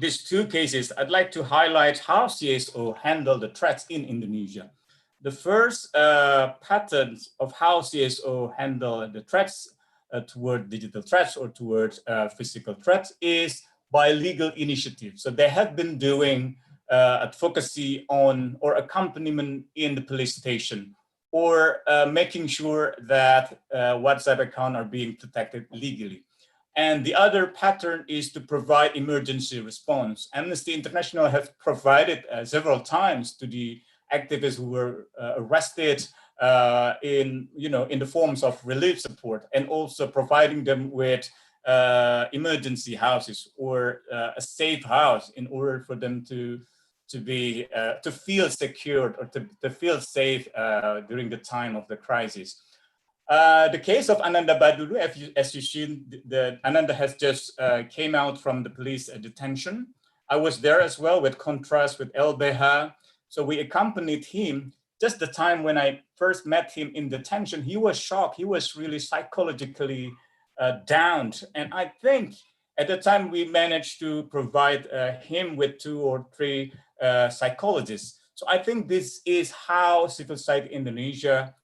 these 2 cases, I'd like to highlight how CSO handled the threats in Indonesia. The first pattern of how CSO handle the threats toward digital threats or towards physical threats is by legal initiative. So they have been doing advocacy on or accompaniment in the police station, or making sure that WhatsApp accounts are being protected legally. And the other pattern is to provide emergency response. Amnesty International has provided several times to the activists who were arrested in the forms of relief support, and also providing them with emergency houses or a safe house in order for them to to be to feel secured or to feel safe during the time of the crisis. The case of Ananda Badudu, as you've seen, Ananda has just came out from the police detention. I was there as well with contrast with LBH. So we accompanied him. Just the time when I first met him in detention, he was shocked. He was really psychologically down. And I think at the time we managed to provide him with 2 or 3 psychologists. So I think this is how civil society Indonesia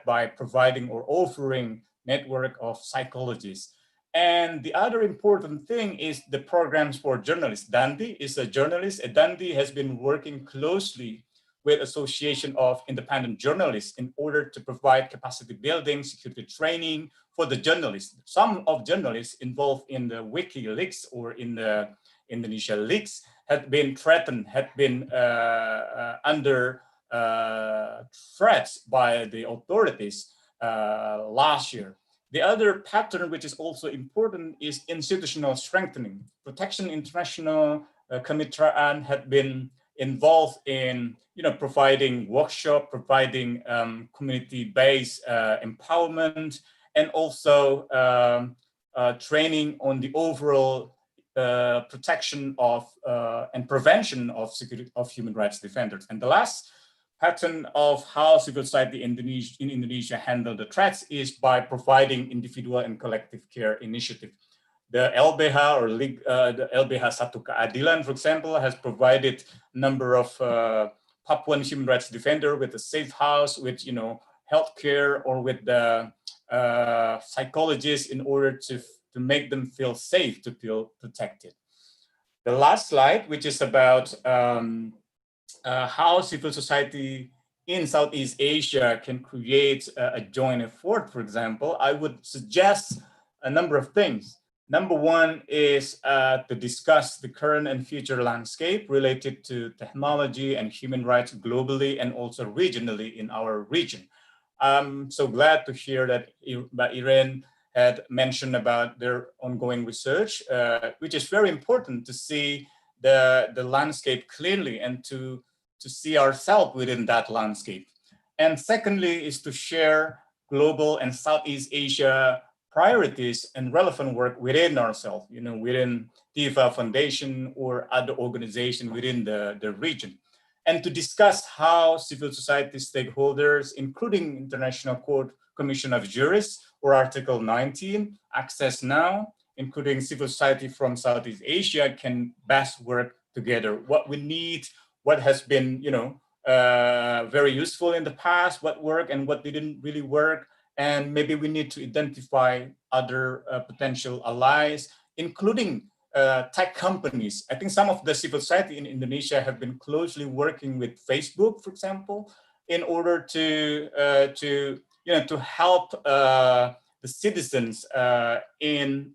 by providing or offering network of psychologists. And the other important thing is the programs for journalists. Dandi is a journalist. Dandi has been working closely with Association of Independent Journalists in order to provide capacity building, security training for the journalists. Some of journalists involved in the WikiLeaks or in the Indonesia leaks had been threatened, had been under threats by the authorities last year. The other pattern, which is also important, is institutional strengthening. Protection International Kemitraan had been involved in providing workshop, providing community-based empowerment, and also training on the overall protection of and prevention of security of human rights defenders. And the last pattern of how civil society in Indonesia handle the threats is by providing individual and collective care initiative. The LBH or the LBH Satu Keadilan, for example, has provided a number of Papuan human rights defender with a safe house, with healthcare, or with the psychologists in order to make them feel safe, to feel protected. The last slide, which is about how civil society in Southeast Asia can create a joint effort, for example, I would suggest a number of things. Number one is to discuss the current and future landscape related to technology and human rights globally and also regionally in our region. I'm so glad to hear that Mbak Irene had mentioned about their ongoing research, which is very important to see the landscape clearly and to see ourselves within that landscape. And secondly is to share global and Southeast Asia priorities and relevant work within ourselves, within Tifa Foundation or other organizations within the region. And to discuss how civil society stakeholders, including International Court Commission of Jurists or Article 19, Access Now, including civil society from Southeast Asia, can best work together. What we need, what has been, very useful in the past, what worked and what didn't really work, and maybe we need to identify other potential allies, including tech companies. I think some of the civil society in Indonesia have been closely working with Facebook, for example, in order to help the citizens in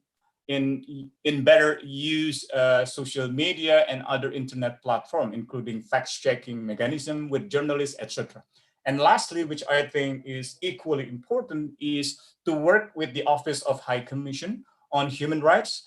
better use social media and other internet platform, including fact-checking mechanism with journalists, etc. And lastly, which I think is equally important, is to work with the Office of High Commission on Human Rights,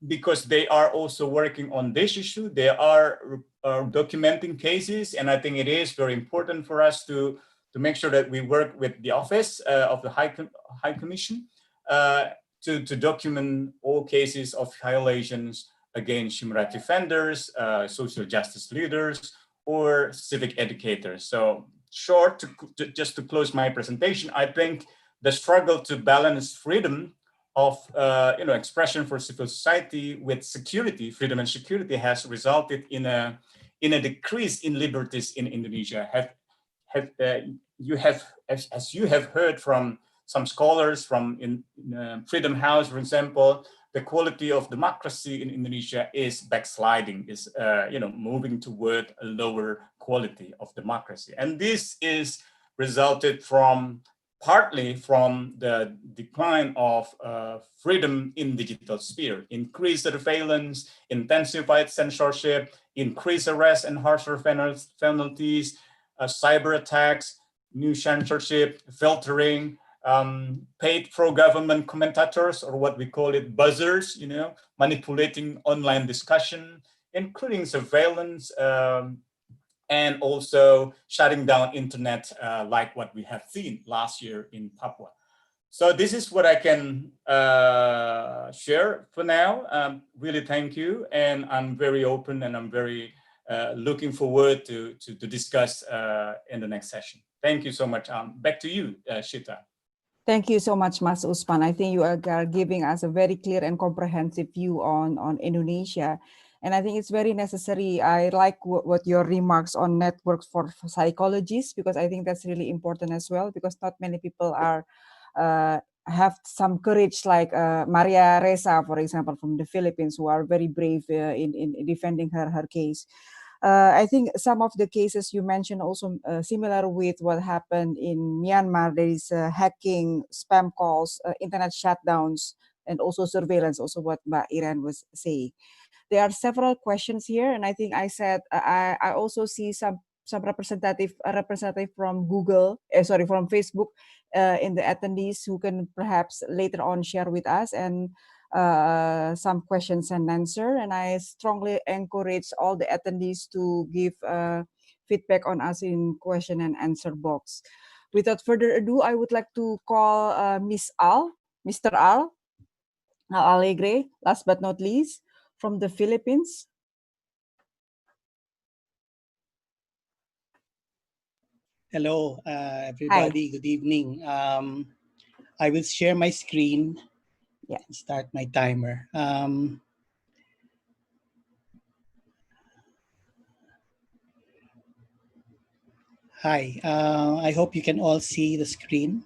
because they are also working on this issue. They are documenting cases, and I think it is very important for us to make sure that we work with the Office of the High Commission to document all cases of violations against human rights defenders, social justice leaders, or civic educators. So just to close my presentation, I think the struggle to balance freedom of expression for civil society with security, freedom and security, has resulted in a decrease in liberties in Indonesia. As you have heard from some scholars from Freedom House, for example, the quality of democracy in Indonesia is backsliding, is moving toward a lower quality of democracy. And this is resulted partly from the decline of freedom in digital sphere, increased surveillance, intensified censorship, increased arrest and harsher penalties, cyber attacks, new censorship, filtering, paid pro-government commentators, or what we call it buzzers, manipulating online discussion, including surveillance, and also shutting down internet, like what we have seen last year in Papua. So this is what I can share for now. Really thank you, and I'm very open, and I'm very looking forward to discuss in the next session. Thank you so much. Back to you, Shita. Thank you so much, Mas Usman. I think you are giving us a very clear and comprehensive view on Indonesia. And I think it's very necessary. I like what your remarks on networks for psychologists, because I think that's really important as well, because not many people are have some courage like Maria Reza, for example, from the Philippines, who are very brave in defending her case. I think some of the cases you mentioned also similar with what happened in Myanmar. There is hacking, spam calls, internet shutdowns, and also surveillance, also what Mbak Iren was saying. There are several questions here, and I think I said I also see some representative from Google, from Facebook in the attendees who can perhaps later on share with us, and some questions and answer. And I strongly encourage all the attendees to give feedback on us in question and answer box. Without further ado, I would like to call Mr. Al Alegre, last but not least, from the Philippines. Hello, everybody. Hi. Good evening. I will share my screen. Yeah. Start my timer. Hi. I hope you can all see the screen.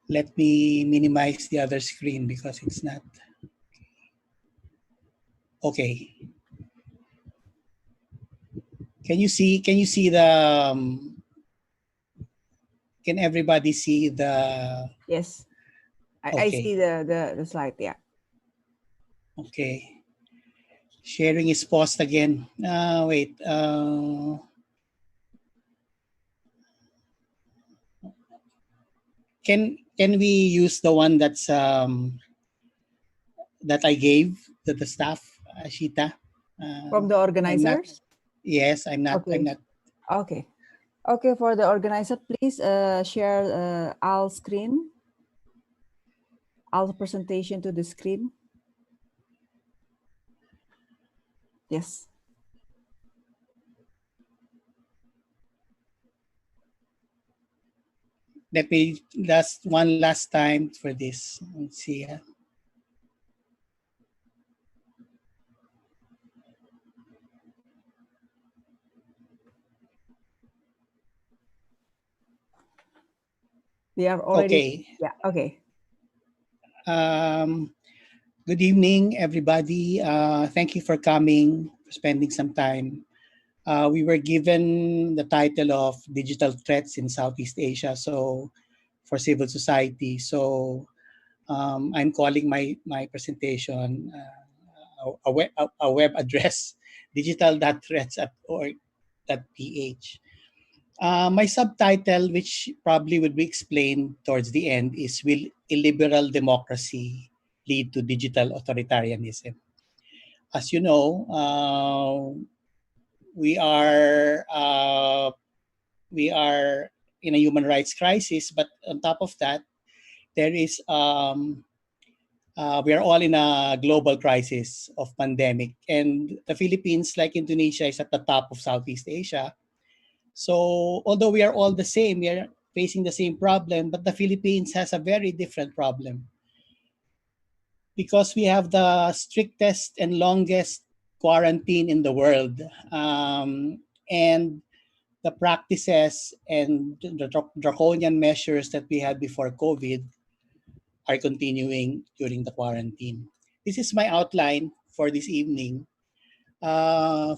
Let me minimize the other screen because it's not okay. Can you see the can everybody see the? Yes, Okay. I see the slide. Yeah. Okay. Sharing is paused again. Wait. Can we use the one that's that I gave to the staff, Ashita? From the organizers? Yes, I'm not. Okay. I'm not. Okay. Okay, for the organizer, please share Al's screen, Al's presentation to the screen. Yes. Let me one last time for this. Let's see. They are already. Okay. Yeah. Okay. Good evening, everybody. Thank you for coming, for spending some time. We were given the title of Digital Threats in Southeast Asia, so for civil society. So I'm calling my presentation a web address, digital.threats.org.ph. My subtitle, which probably will be explained towards the end, is Will Illiberal Democracy Lead to Digital Authoritarianism? As you know, we are in a human rights crisis, but on top of that, there is we are all in a global crisis of pandemic, and the Philippines, like Indonesia, is at the top of Southeast Asia. So although we are all the same, we are facing the same problem, but the Philippines has a very different problem because we have the strictest and longest quarantine in the world, and the practices and the draconian measures that we had before COVID are continuing during the quarantine. This is my outline for this evening. A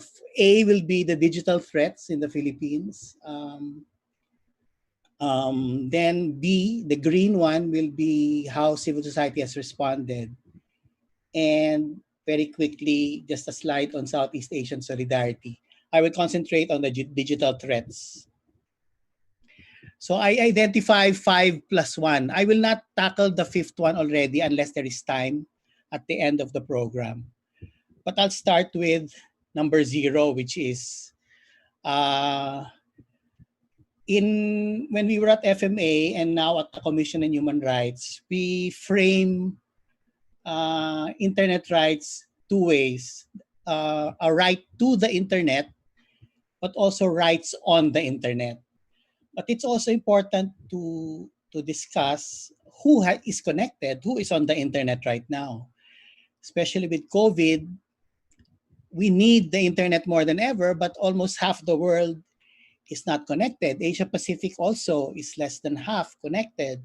will be the digital threats in the Philippines. Then B, the green one, will be how civil society has responded. And very quickly, just a slide on Southeast Asian solidarity. I will concentrate on the digital threats. So I identify 5+1. I will not tackle the fifth one already unless there is time at the end of the program. But I'll start with number 0, which is when we were at FMA and now at the Commission on Human Rights, we frame internet rights two ways. A right to the internet, but also rights on the internet. But it's also important to discuss who is connected, who is on the internet right now. Especially with COVID, we need the internet more than ever, but almost half the world is not connected. Asia Pacific also is less than half connected.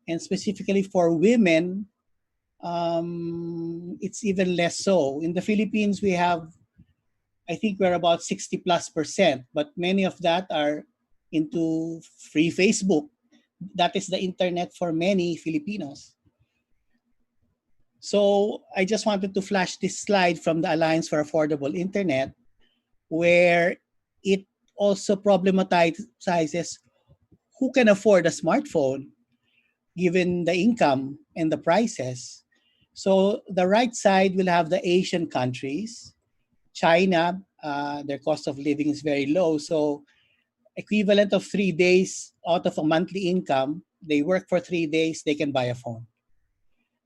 And specifically for women, it's even less so. In the Philippines, we have, I think we're about 60+%, but many of that are into free Facebook. That is the internet for many Filipinos. So I just wanted to flash this slide from the Alliance for Affordable Internet, where it also problematizes who can afford a smartphone given the income and the prices. So the right side will have the Asian countries. China, their cost of living is very low. So equivalent of 3 days out of a monthly income, they work for 3 days, they can buy a phone.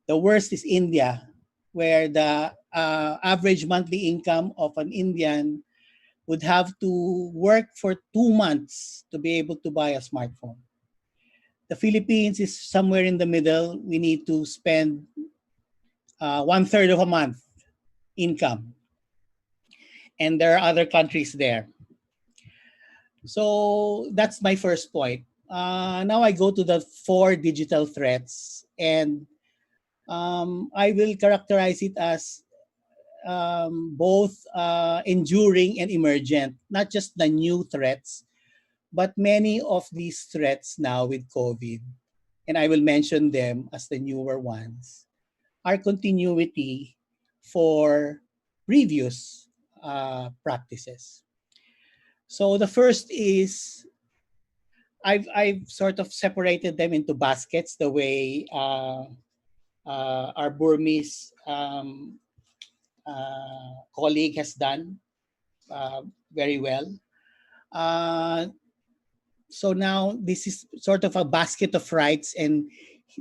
The worst is India, where the average monthly income of an Indian would have to work for 2 months to be able to buy a smartphone. The Philippines is somewhere in the middle. We need to spend 1/3 of a month income. And there are other countries there. So that's my first point. Now I go to the 4 digital threats, and I will characterize it as both enduring and emergent, not just the new threats, but many of these threats now with COVID, and I will mention them as the newer ones, are continuity for previous practices. So the first is I've sort of separated them into baskets the way our Burmese colleague has done very well. So now this is sort of a basket of rights, and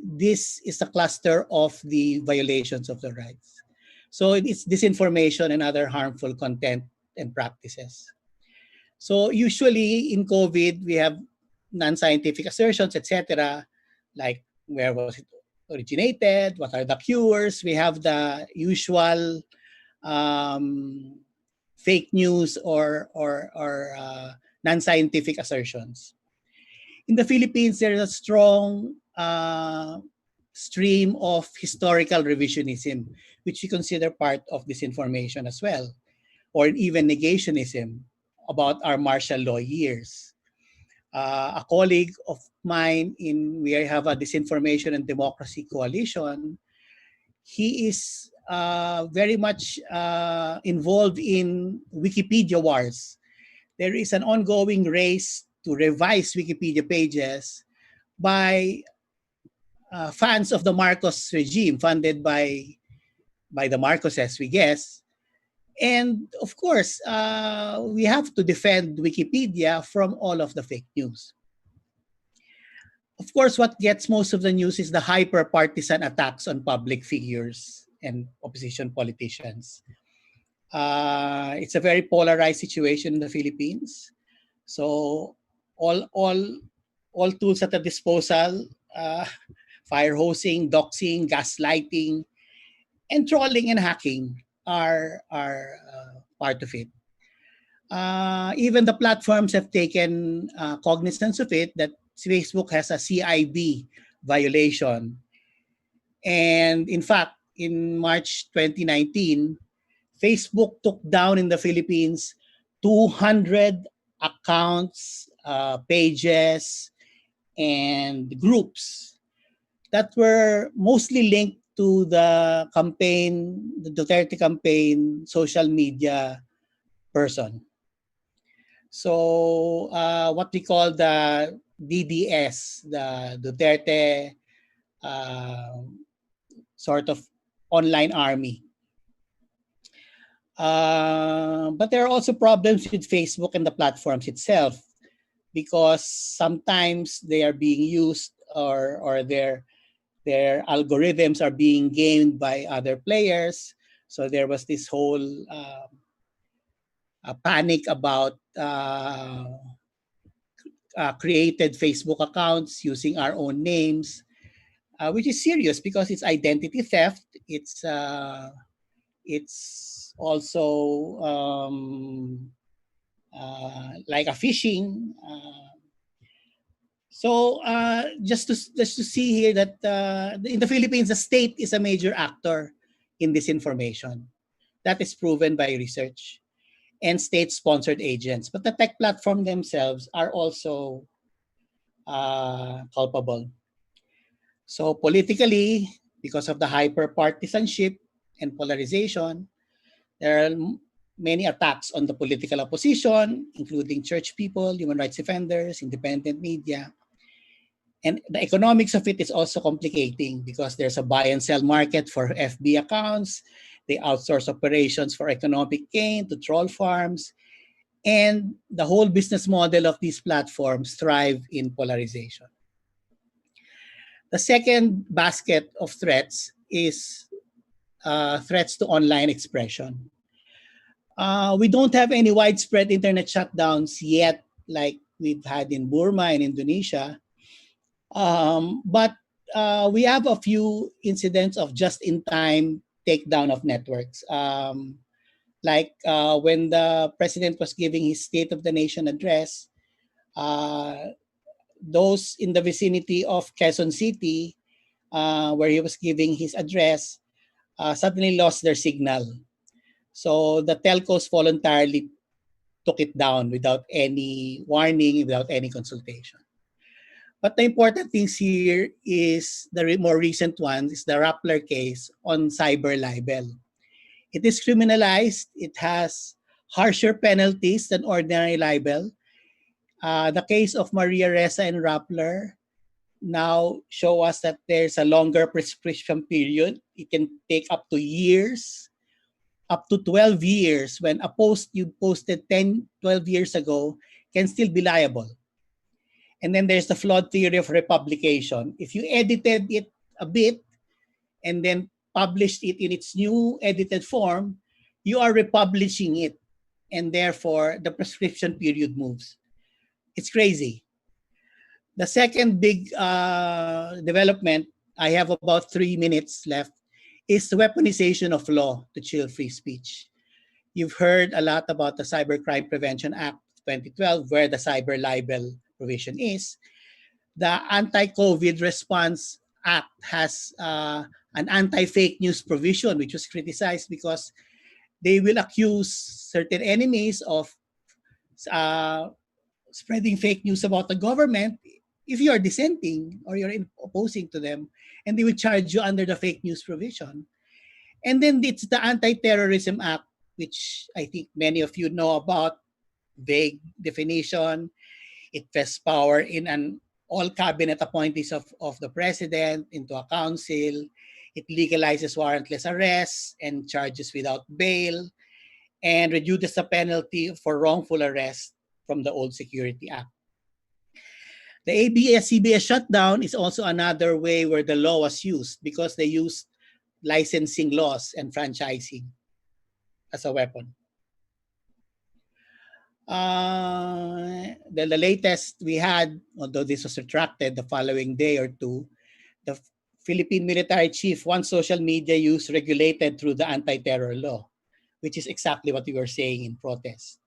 this is a cluster of the violations of the rights. So it's disinformation and other harmful content and practices. So usually in COVID, we have non-scientific assertions, etc., like where was it originated, what are the cures. We have the usual fake news or non-scientific assertions. In the Philippines, there is a strong stream of historical revisionism, which we consider part of disinformation as well, or even negationism about our martial law years. A colleague of mine we have a Disinformation and Democracy Coalition. He is very much involved in Wikipedia wars. There is an ongoing race to revise Wikipedia pages by fans of the Marcos regime, funded by the Marcoses, we guess. And of course, we have to defend Wikipedia from all of the fake news. Of course, what gets most of the news is the hyper-partisan attacks on public figures and opposition politicians. It's a very polarized situation in the Philippines. So all tools at the disposal, fire hosing, doxing, gaslighting, and trolling and hacking are part of it. Even the platforms have taken cognizance of it, that Facebook has a CIB violation. And in fact, in March 2019, Facebook took down in the Philippines 200 accounts, pages, and groups that were mostly linked to the campaign, the Duterte campaign social media person. So what we call the DDS, the Duterte sort of online army. But there are also problems with Facebook and the platforms itself, because sometimes they are being used, or their algorithms are being gamed by other players. So there was this whole panic about created Facebook accounts using our own names, which is serious because it's identity theft. It's also like a phishing. So just to see here that in the Philippines, the state is a major actor in disinformation. That is proven by research and state-sponsored agents. But the tech platform themselves are also culpable. So politically, because of the hyper-partisanship and polarization, there are many attacks on the political opposition, including church people, human rights defenders, independent media. And the economics of it is also complicating because there's a buy and sell market for FB accounts. They outsource operations for economic gain to troll farms. And the whole business model of these platforms thrive in polarization. The second basket of threats is threats to online expression. We don't have any widespread internet shutdowns yet, like we've had in Burma and Indonesia. But we have a few incidents of just-in-time takedown of networks. Like when the president was giving his State of the Nation address, those in the vicinity of Quezon City, where he was giving his address, suddenly lost their signal. So the telcos voluntarily took it down without any warning, without any consultation. But the important things here is the more recent one is the Rappler case on cyber libel. It is criminalized. It has harsher penalties than ordinary libel. The case of Maria Ressa and Rappler now show us that there's a longer prescription period. It can take up to years, up to 12 years, when a post you posted 10, 12 years ago can still be liable. And then there's the flawed theory of republication. If you edited it a bit and then published it in its new edited form, you are republishing it. And therefore, the prescription period moves. It's crazy. The second big development, I have about 3 minutes left, is the weaponization of law to chill free speech. You've heard a lot about the Cybercrime Prevention Act 2012, where the cyber libel provision is. The Anti-COVID Response Act has an anti-fake news provision, which was criticized because they will accuse certain enemies of spreading fake news about the government if you are dissenting or you're opposing to them, and they will charge you under the fake news provision. And then it's the Anti-Terrorism Act, which I think many of you know about. Vague definition. It vests power in all cabinet appointees of the president into a council. It legalizes warrantless arrests and charges without bail, and reduces the penalty for wrongful arrest from the old Security Act. The ABS-CBN shutdown is also another way where the law was used, because they used licensing laws and franchising as a weapon. The latest we had, although this was retracted the following day or two, the Philippine military chief wants social media use regulated through the anti-terror law, which is exactly what we were saying in protest.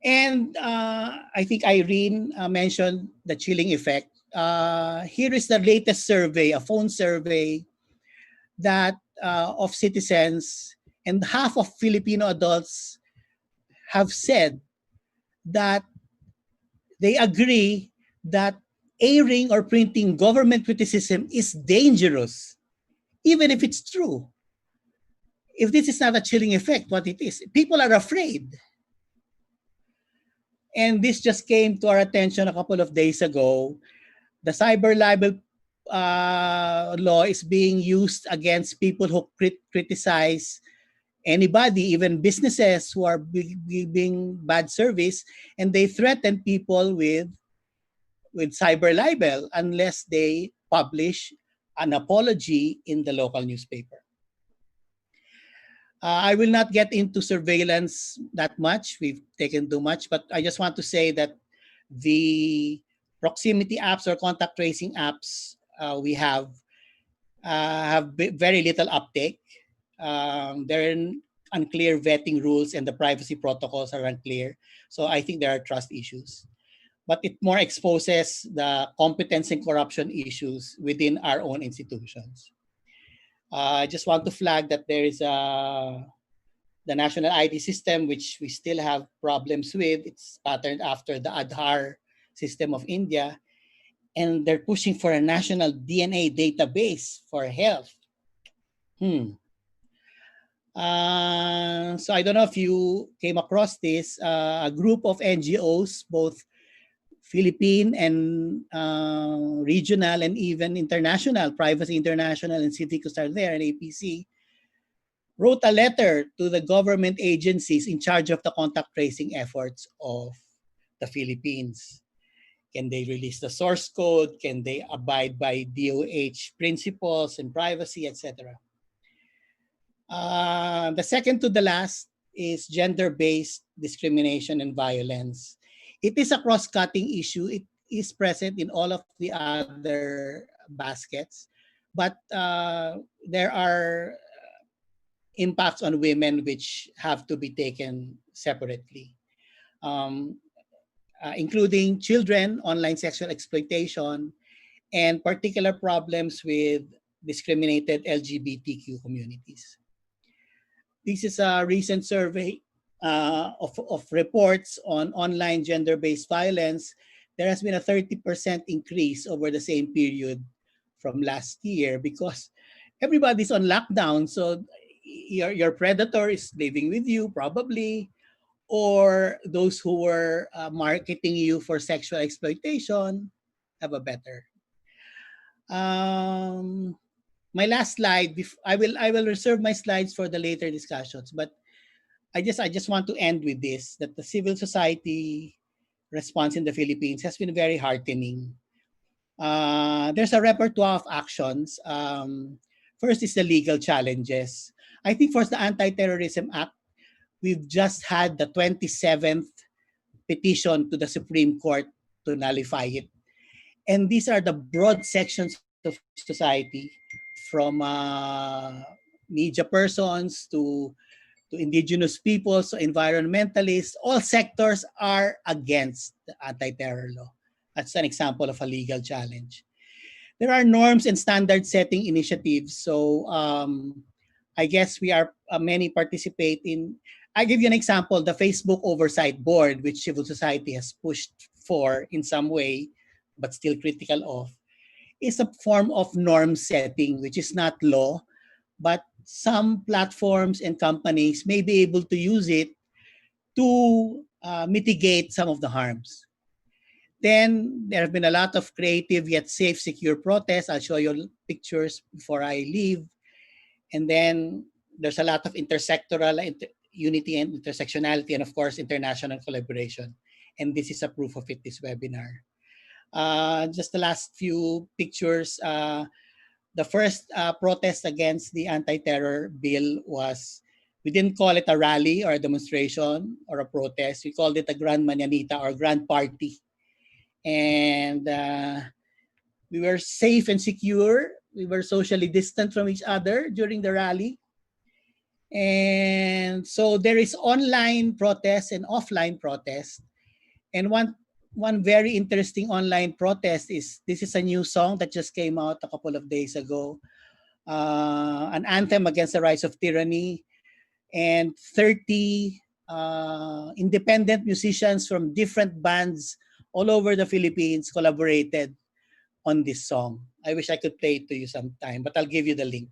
And I think Irene mentioned the chilling effect. Here is the latest survey, a phone survey that of citizens, and half of Filipino adults have said that they agree that airing or printing government criticism is dangerous, even if it's true. If this is not a chilling effect, what it is, people are afraid. And this just came to our attention a couple of days ago. The cyber libel law is being used against people who criticize anybody, even businesses who are giving bad service, and they threaten people with cyber libel unless they publish an apology in the local newspaper. I will not get into surveillance that much. We've taken too much, but I just want to say that the proximity apps or contact tracing apps we have very little uptake. There are unclear vetting rules and the privacy protocols are unclear. So I think there are trust issues. But it more exposes the competence and corruption issues within our own institutions. I just want to flag that there is the national ID system, which we still have problems with. It's patterned after the Aadhaar system of India. And they're pushing for a national DNA database for health. So I don't know if you came across this. A group of NGOs, both Philippine and regional and even international, Privacy International and Civicus are there, and APC, wrote a letter to the government agencies in charge of the contact tracing efforts of the Philippines. Can they release the source code? Can they abide by DOH principles and privacy, etc.? The second to the last is gender-based discrimination and violence. It is a cross-cutting issue. It is present in all of the other baskets, but there are impacts on women which have to be taken separately, including children, online sexual exploitation, and particular problems with discriminated LGBTQ communities. This is a recent survey of reports on online gender-based violence. There has been a 30% increase over the same period from last year because everybody's on lockdown. So your predator is living with you probably, or those who were marketing you for sexual exploitation have a better. My last slide. I will reserve my slides for the later discussions, but I just want to end with this: that the civil society response in the Philippines has been very heartening. There's a repertoire of actions. First is the legal challenges. I think for the Anti-Terrorism Act, we've just had the 27th petition to the Supreme Court to nullify it. And these are the broad sections of society, from media persons to indigenous peoples, to environmentalists. All sectors are against the anti-terror law. That's an example of a legal challenge. There are norms and standard setting initiatives. So I guess we are many participate in. I give you an example: the Facebook Oversight Board, which civil society has pushed for in some way, but still critical of, is a form of norm setting, which is not law, but some platforms and companies may be able to use it to mitigate some of the harms. Then there have been a lot of creative yet safe, secure protests. I'll show you pictures before I leave. And then there's a lot of intersectoral unity and intersectionality, and of course, international collaboration. And this is a proof of it, this webinar. Just the last few pictures. The first protest against the anti-terror bill was, we didn't call it a rally or a demonstration or a protest. We called it a grand mañanita or grand party. And we were safe and secure. We were socially distant from each other during the rally. And so there is online protest and offline protest. And one very interesting online protest is, this is a new song that just came out a couple of days ago, an anthem against the rise of tyranny, and 30 independent musicians from different bands all over the Philippines collaborated on this song. I wish I could play it to you sometime, but I'll give you the link.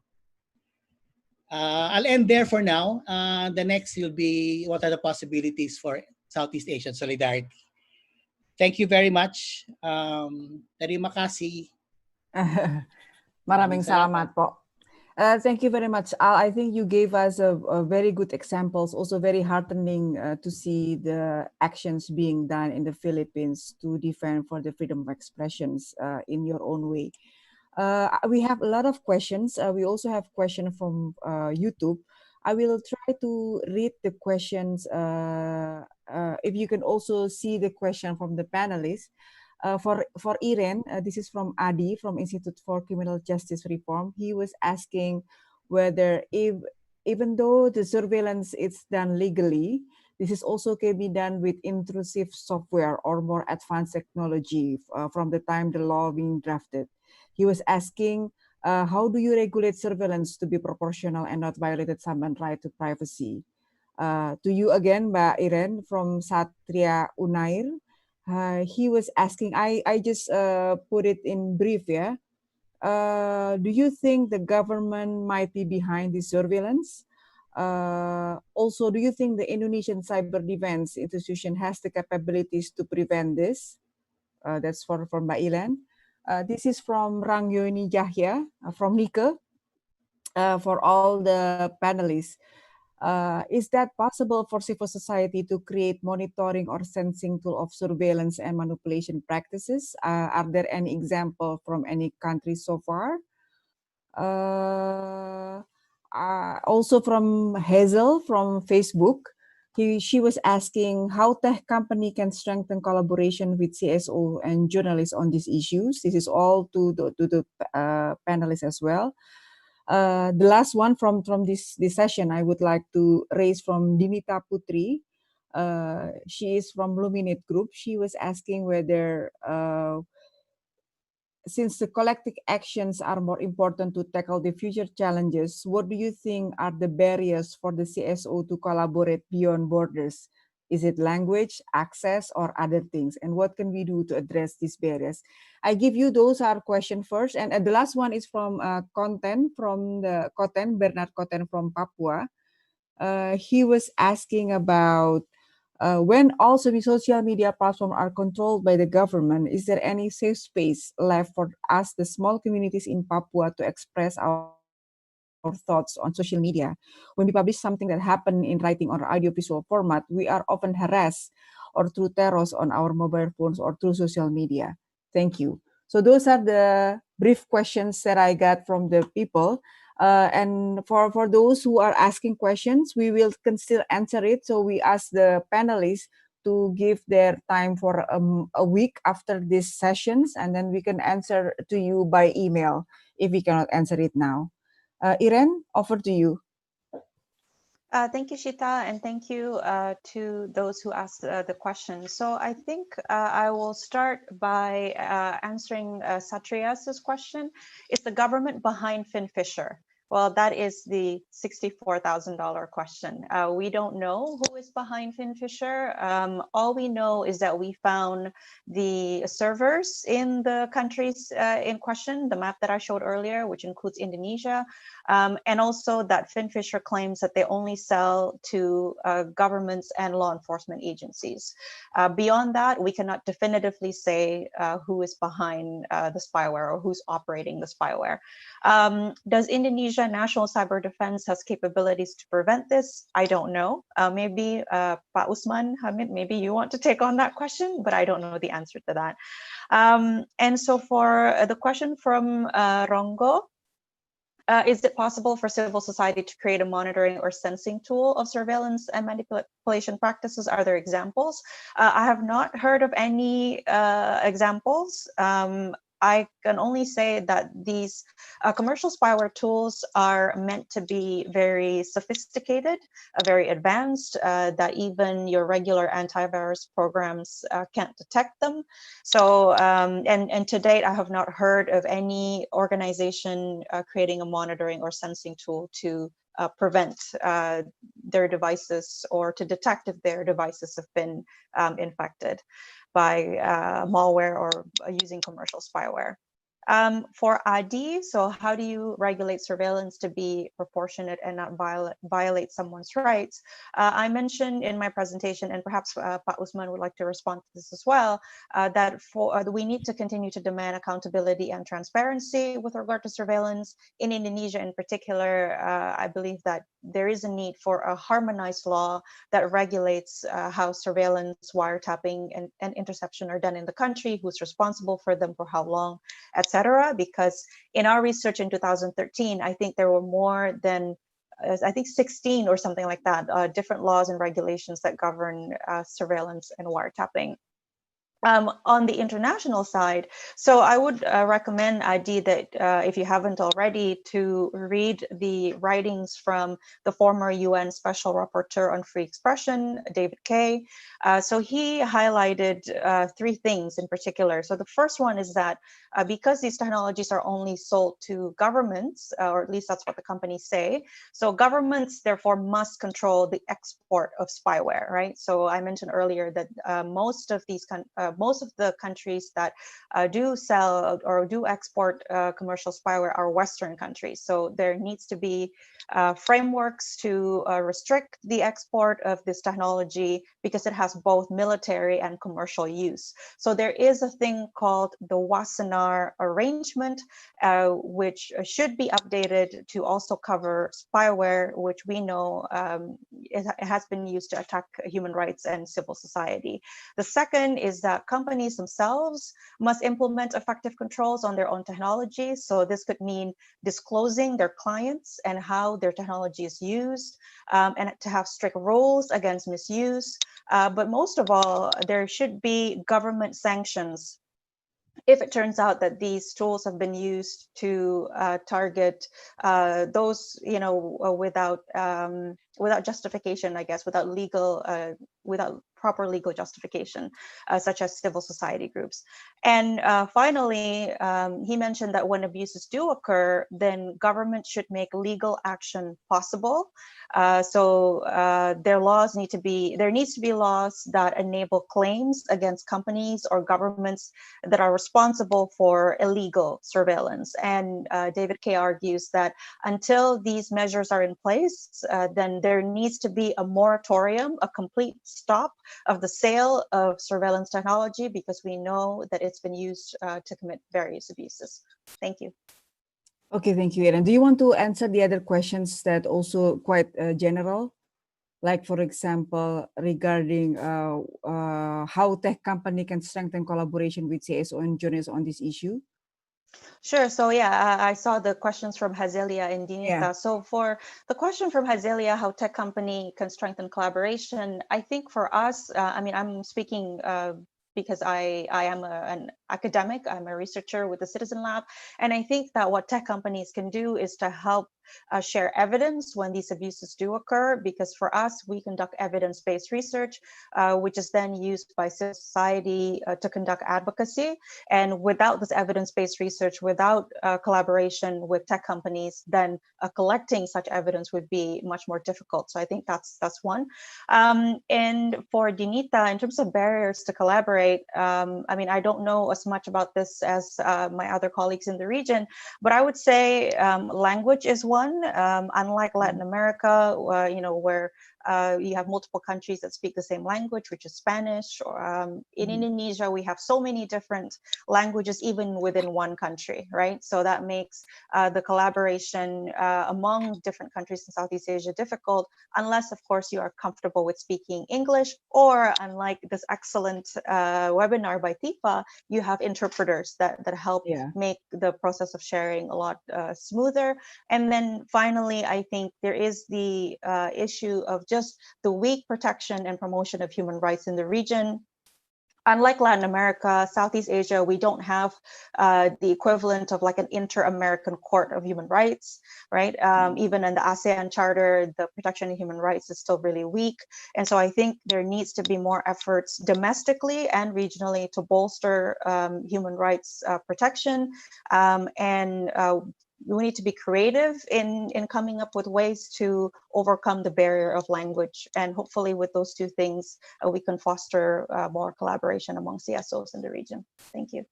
I'll end there for now. The next will be what are the possibilities for Southeast Asian solidarity. Thank you very much. Terima kasih. Maraming salamat po. Thank you very much, Al. I think you gave us a very good examples, also very heartening to see the actions being done in the Philippines to defend for the freedom of expressions in your own way. We have a lot of questions. We also have questions from YouTube. I will try to read the questions. If you can also see the question from the panelists. For Iren, this is from Adi from Institute for Criminal Justice Reform. He was asking whether even though the surveillance is done legally, this is also can be done with intrusive software or more advanced technology from the time the law being drafted. He was asking, how do you regulate surveillance to be proportional and not violate someone's right to privacy? To you again, Mbak Iren from Satria Unair. He was asking, I just put it in brief, yeah. Do you think the government might be behind this surveillance? Also, do you think the Indonesian cyber defense institution has the capabilities to prevent this? That's for Mbak Iren. This is from Rangyoni Jahya from Nika for all the panelists. Is that possible for civil society to create monitoring or sensing tool of surveillance and manipulation practices? Are there any example from any country so far? Also from Hazel from Facebook, she was asking how tech company can strengthen collaboration with CSO and journalists on these issues. This is all to the panelists as well. The last one from this session, I would like to raise from Dimita Putri. She is from Luminate Group. She was asking whether, since the collective actions are more important to tackle the future challenges, what do you think are the barriers for the CSO to collaborate beyond borders? Is it language, access, or other things? And what can we do to address these barriers? I give you those are questions first. And the last one is from Bernard Koten from Papua. He was asking about when also the social media platforms are controlled by the government, is there any safe space left for us, the small communities in Papua, to express our thoughts on social media? When we publish something that happened in writing or audiovisual format, we are often harassed or through terrors on our mobile phones or through social media. Thank you. So those are the brief questions that I got from the people. And for those who are asking questions, we can still answer it. So we ask the panelists to give their time for a week after these sessions, and then we can answer to you by email if we cannot answer it now. Iren, over to you. Thank you, Shita, and thank you to those who asked the question. So I think I will start by answering Satrias's question. Is the government behind FinFisher? Well, that is the $64,000 question. We don't know who is behind FinFisher. All we know is that we found the servers in the countries in question, the map that I showed earlier, which includes Indonesia, and also that FinFisher claims that they only sell to governments and law enforcement agencies. Beyond that, we cannot definitively say who is behind the spyware or who's operating the spyware. Does Indonesia National Cyber Defense has capabilities to prevent this? I don't know. Maybe Pak Usman, Hamid, maybe you want to take on that question, but I don't know the answer to that. And so for the question from Rongo, is it possible for civil society to create a monitoring or sensing tool of surveillance and manipulation practices? Are there examples? I have not heard of any examples. I can only say that these commercial spyware tools are meant to be very sophisticated, very advanced, that even your regular antivirus programs can't detect them. So, and to date, I have not heard of any organization creating a monitoring or sensing tool to prevent their devices or to detect if their devices have been infected by malware or using commercial spyware. For ADI, so how do you regulate surveillance to be proportionate and not violate someone's rights? I mentioned in my presentation, and perhaps Pak Usman would like to respond to this as well, that we need to continue to demand accountability and transparency with regard to surveillance. In Indonesia in particular, I believe that there is a need for a harmonized law that regulates how surveillance, wiretapping, and interception are done in the country, who's responsible for them, for how long, etc. Because in our research in 2013, I think there were more than I think 16 or something like that, different laws and regulations that govern surveillance and wiretapping. On the international side, so I would recommend, Adi, that if you haven't already, to read the writings from the former UN Special Rapporteur on Free Expression, David Kay. So he highlighted three things in particular. So the first one is that because these technologies are only sold to governments, or at least that's what the companies say, so governments therefore must control the export of spyware, right? So I mentioned earlier that most of the countries that do sell or do export commercial spyware are Western countries. So there needs to be frameworks to restrict the export of this technology because it has both military and commercial use. So there is a thing called the Wassenaar Arrangement, which should be updated to also cover spyware, which we know it has been used to attack human rights and civil society. The second is that companies themselves must implement effective controls on their own technology. So this could mean disclosing their clients and how their technology is used, and to have strict rules against misuse. But most of all, there should be government sanctions if it turns out that these tools have been used to target those, without justification, I guess, without proper legal justification, such as civil society groups. And finally, he mentioned that when abuses do occur, then government should make legal action possible. There needs to be laws that enable claims against companies or governments that are responsible for illegal surveillance. And David Kay argues that until these measures are in place, then there needs to be a moratorium, a complete stop of the sale of surveillance technology, because we know that it's been used to commit various abuses. Thank you. Okay, thank you, Erin. Do you want to answer the other questions that also quite general? Like, for example, regarding how tech company can strengthen collaboration with CSO and journalists on this issue? Sure. So yeah, I saw the questions from Hazelia and Dinita. Yeah. So for the question from Hazelia, how tech company can strengthen collaboration, I think for us, I'm speaking because I am an academic, I'm a researcher with the Citizen Lab. And I think that what tech companies can do is to help share evidence when these abuses do occur, because for us, we conduct evidence-based research, which is then used by civil society to conduct advocacy. And without this evidence-based research, without collaboration with tech companies, then collecting such evidence would be much more difficult. So I think that's one. And for Dinita, in terms of barriers to collaborate, I don't know as much about this as my other colleagues in the region, but I would say language is one. Unlike Latin America, where you have multiple countries that speak the same language, which is Spanish, or in Indonesia, we have so many different languages, even within one country, right? So that makes the collaboration among different countries in Southeast Asia difficult, unless, of course, you are comfortable with speaking English, or unlike this excellent webinar by Tifa, you have interpreters that help make the process of sharing a lot smoother. And then finally, I think there is the issue of just the weak protection and promotion of human rights in the region. Unlike Latin America, Southeast Asia, we don't have the equivalent of like an inter-American court of human rights, right? Even in the ASEAN Charter, the protection of human rights is still really weak. And so I think there needs to be more efforts domestically and regionally to bolster human rights protection. We need to be creative in coming up with ways to overcome the barrier of language. And hopefully with those two things, we can foster more collaboration among CSOs in the region. Thank you.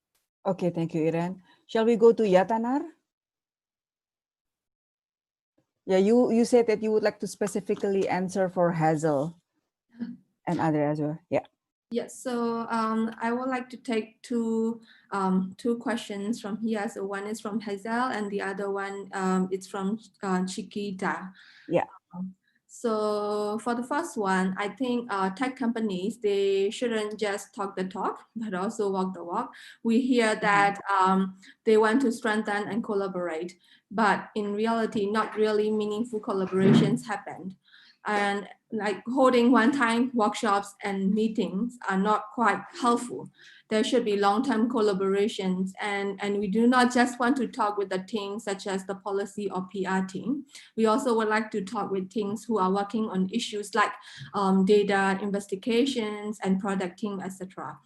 Okay, thank you, Iren. Shall we go to Yatanar? Yeah, you said that you would like to specifically answer for Hazel and other as well. Yeah. Yes, so I would like to take two questions from here. So one is from Hazel and the other one it's from Chiquita. Yeah. So for the first one, I think tech companies, they shouldn't just talk the talk, but also walk the walk. We hear that they want to strengthen and collaborate, but in reality, not really meaningful collaborations happened. And like holding one-time workshops and meetings are not quite helpful. There should be long-term collaborations, and we do not just want to talk with the teams such as the policy or PR team. We also would like to talk with teams who are working on issues like data investigations and product team, etc.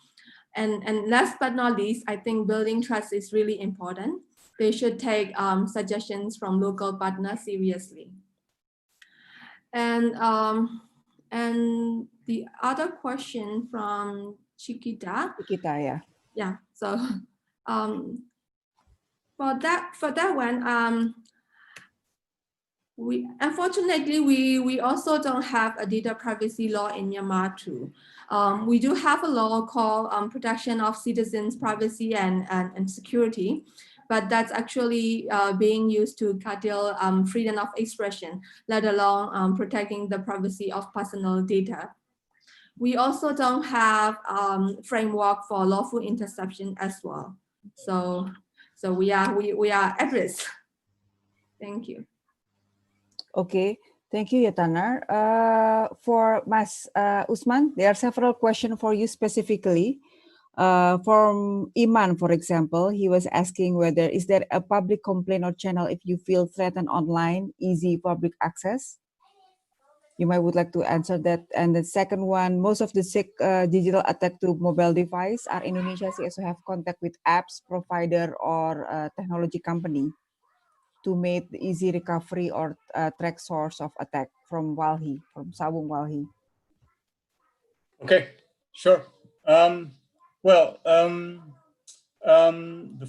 And last but not least, I think building trust is really important. They should take suggestions from local partners seriously. And the other question from Chiquita. Chiquita, yeah. Yeah. So for that one, unfortunately we also don't have a data privacy law in Myanmar too. We do have a law called Protection of Citizens' Privacy and Security, but that's actually being used to curtail freedom of expression, let alone protecting the privacy of personal data. We also don't have framework for lawful interception as well. So we are at risk. Thank you. Okay, thank you, Yatanar. For Mas Usman, there are several questions for you specifically. From Iman, for example, he was asking whether is there a public complaint or channel if you feel threatened online, easy public access? You might would like to answer that. And the second one, most of the digital attack to mobile device are Indonesia also have contact with apps provider or technology company to make the easy recovery or track source of attack from Walhi, from Sawung Walhi. Okay, sure. The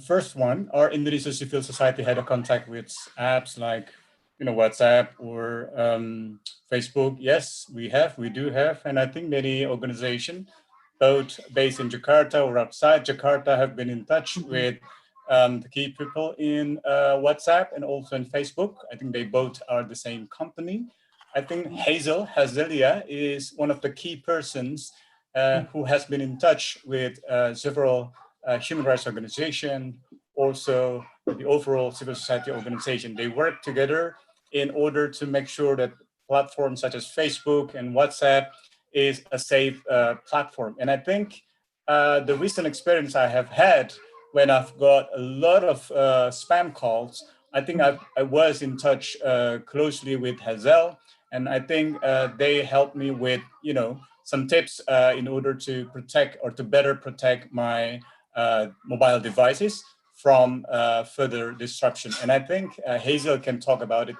first one, our Indonesia civil society had a contact with apps like, WhatsApp or Facebook. Yes, we do have, and I think many organizations, both based in Jakarta or outside Jakarta, have been in touch with the key people in WhatsApp and also in Facebook. I think they both are the same company. I think Hazelia is one of the key persons who has been in touch with several human rights organizations, also the overall civil society organization. They work together in order to make sure that platforms such as Facebook and WhatsApp is a safe platform. And I think the recent experience I have had when I've got a lot of spam calls, I think I was in touch closely with Hazel, and I think they helped me with, some tips in order to protect or to better protect my mobile devices from further disruption. And I think Hazel can talk about it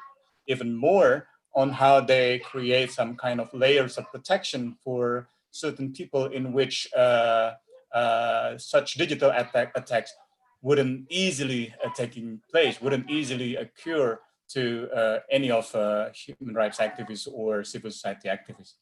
even more on how they create some kind of layers of protection for certain people in which such digital attacks wouldn't easily taking place, wouldn't easily occur to any of human rights activists or civil society activists.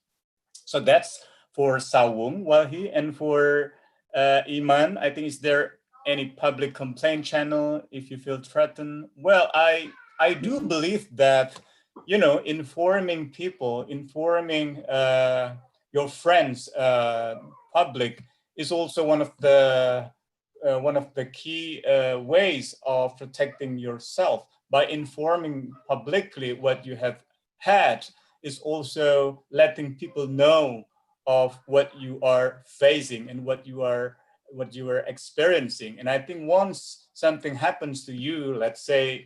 So that's for Sawung Walhi. And for Iman, I think, is there any public complaint channel if you feel threatened? Well, I do believe that, informing people, informing your friends, public, is also one of the key ways of protecting yourself. By informing publicly what you have had is also letting people know of what you are facing and what you are experiencing. And I think once something happens to you, let's say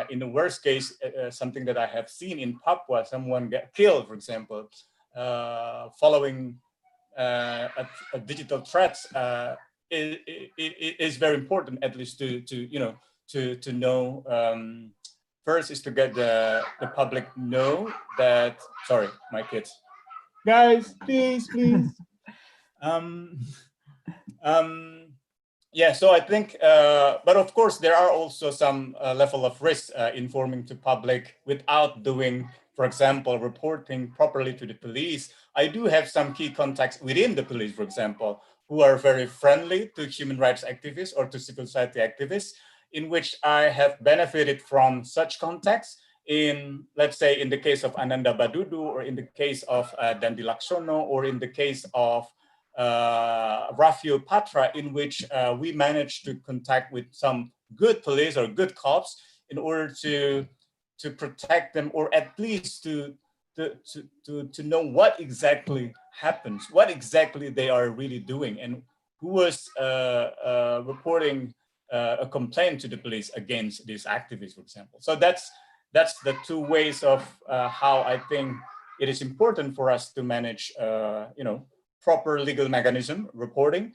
in the worst case, something that I have seen in Papua, someone get killed, for example, following a digital threats, is very important, at least to know. First is to get the public know that, sorry, my kids. Guys, please. Yeah, so I think, but of course, there are also some level of risk informing to public without doing, for example, reporting properly to the police. I do have some key contacts within the police, for example, who are very friendly to human rights activists or to civil society activists, in which I have benefited from such contacts in, let's say, in the case of Ananda Badudu, or in the case of Dandi Laksono, or in the case of Rafael Patra, in which we managed to contact with some good police or good cops in order to protect them, or at least to know what exactly happens, what exactly they are really doing, and who was reporting a complaint to the police against these activists, for example. So that's the two ways of how I think it is important for us to manage, proper legal mechanism, reporting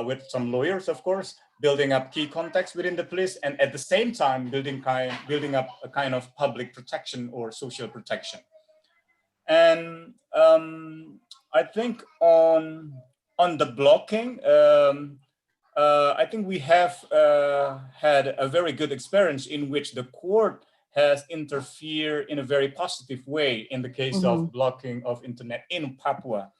with some lawyers, of course, building up key contacts within the police, and at the same time building up a kind of public protection or social protection. And I think on the blocking, I think we have had a very good experience in which the court has interfered in a very positive way in the case of blocking of internet in Papua.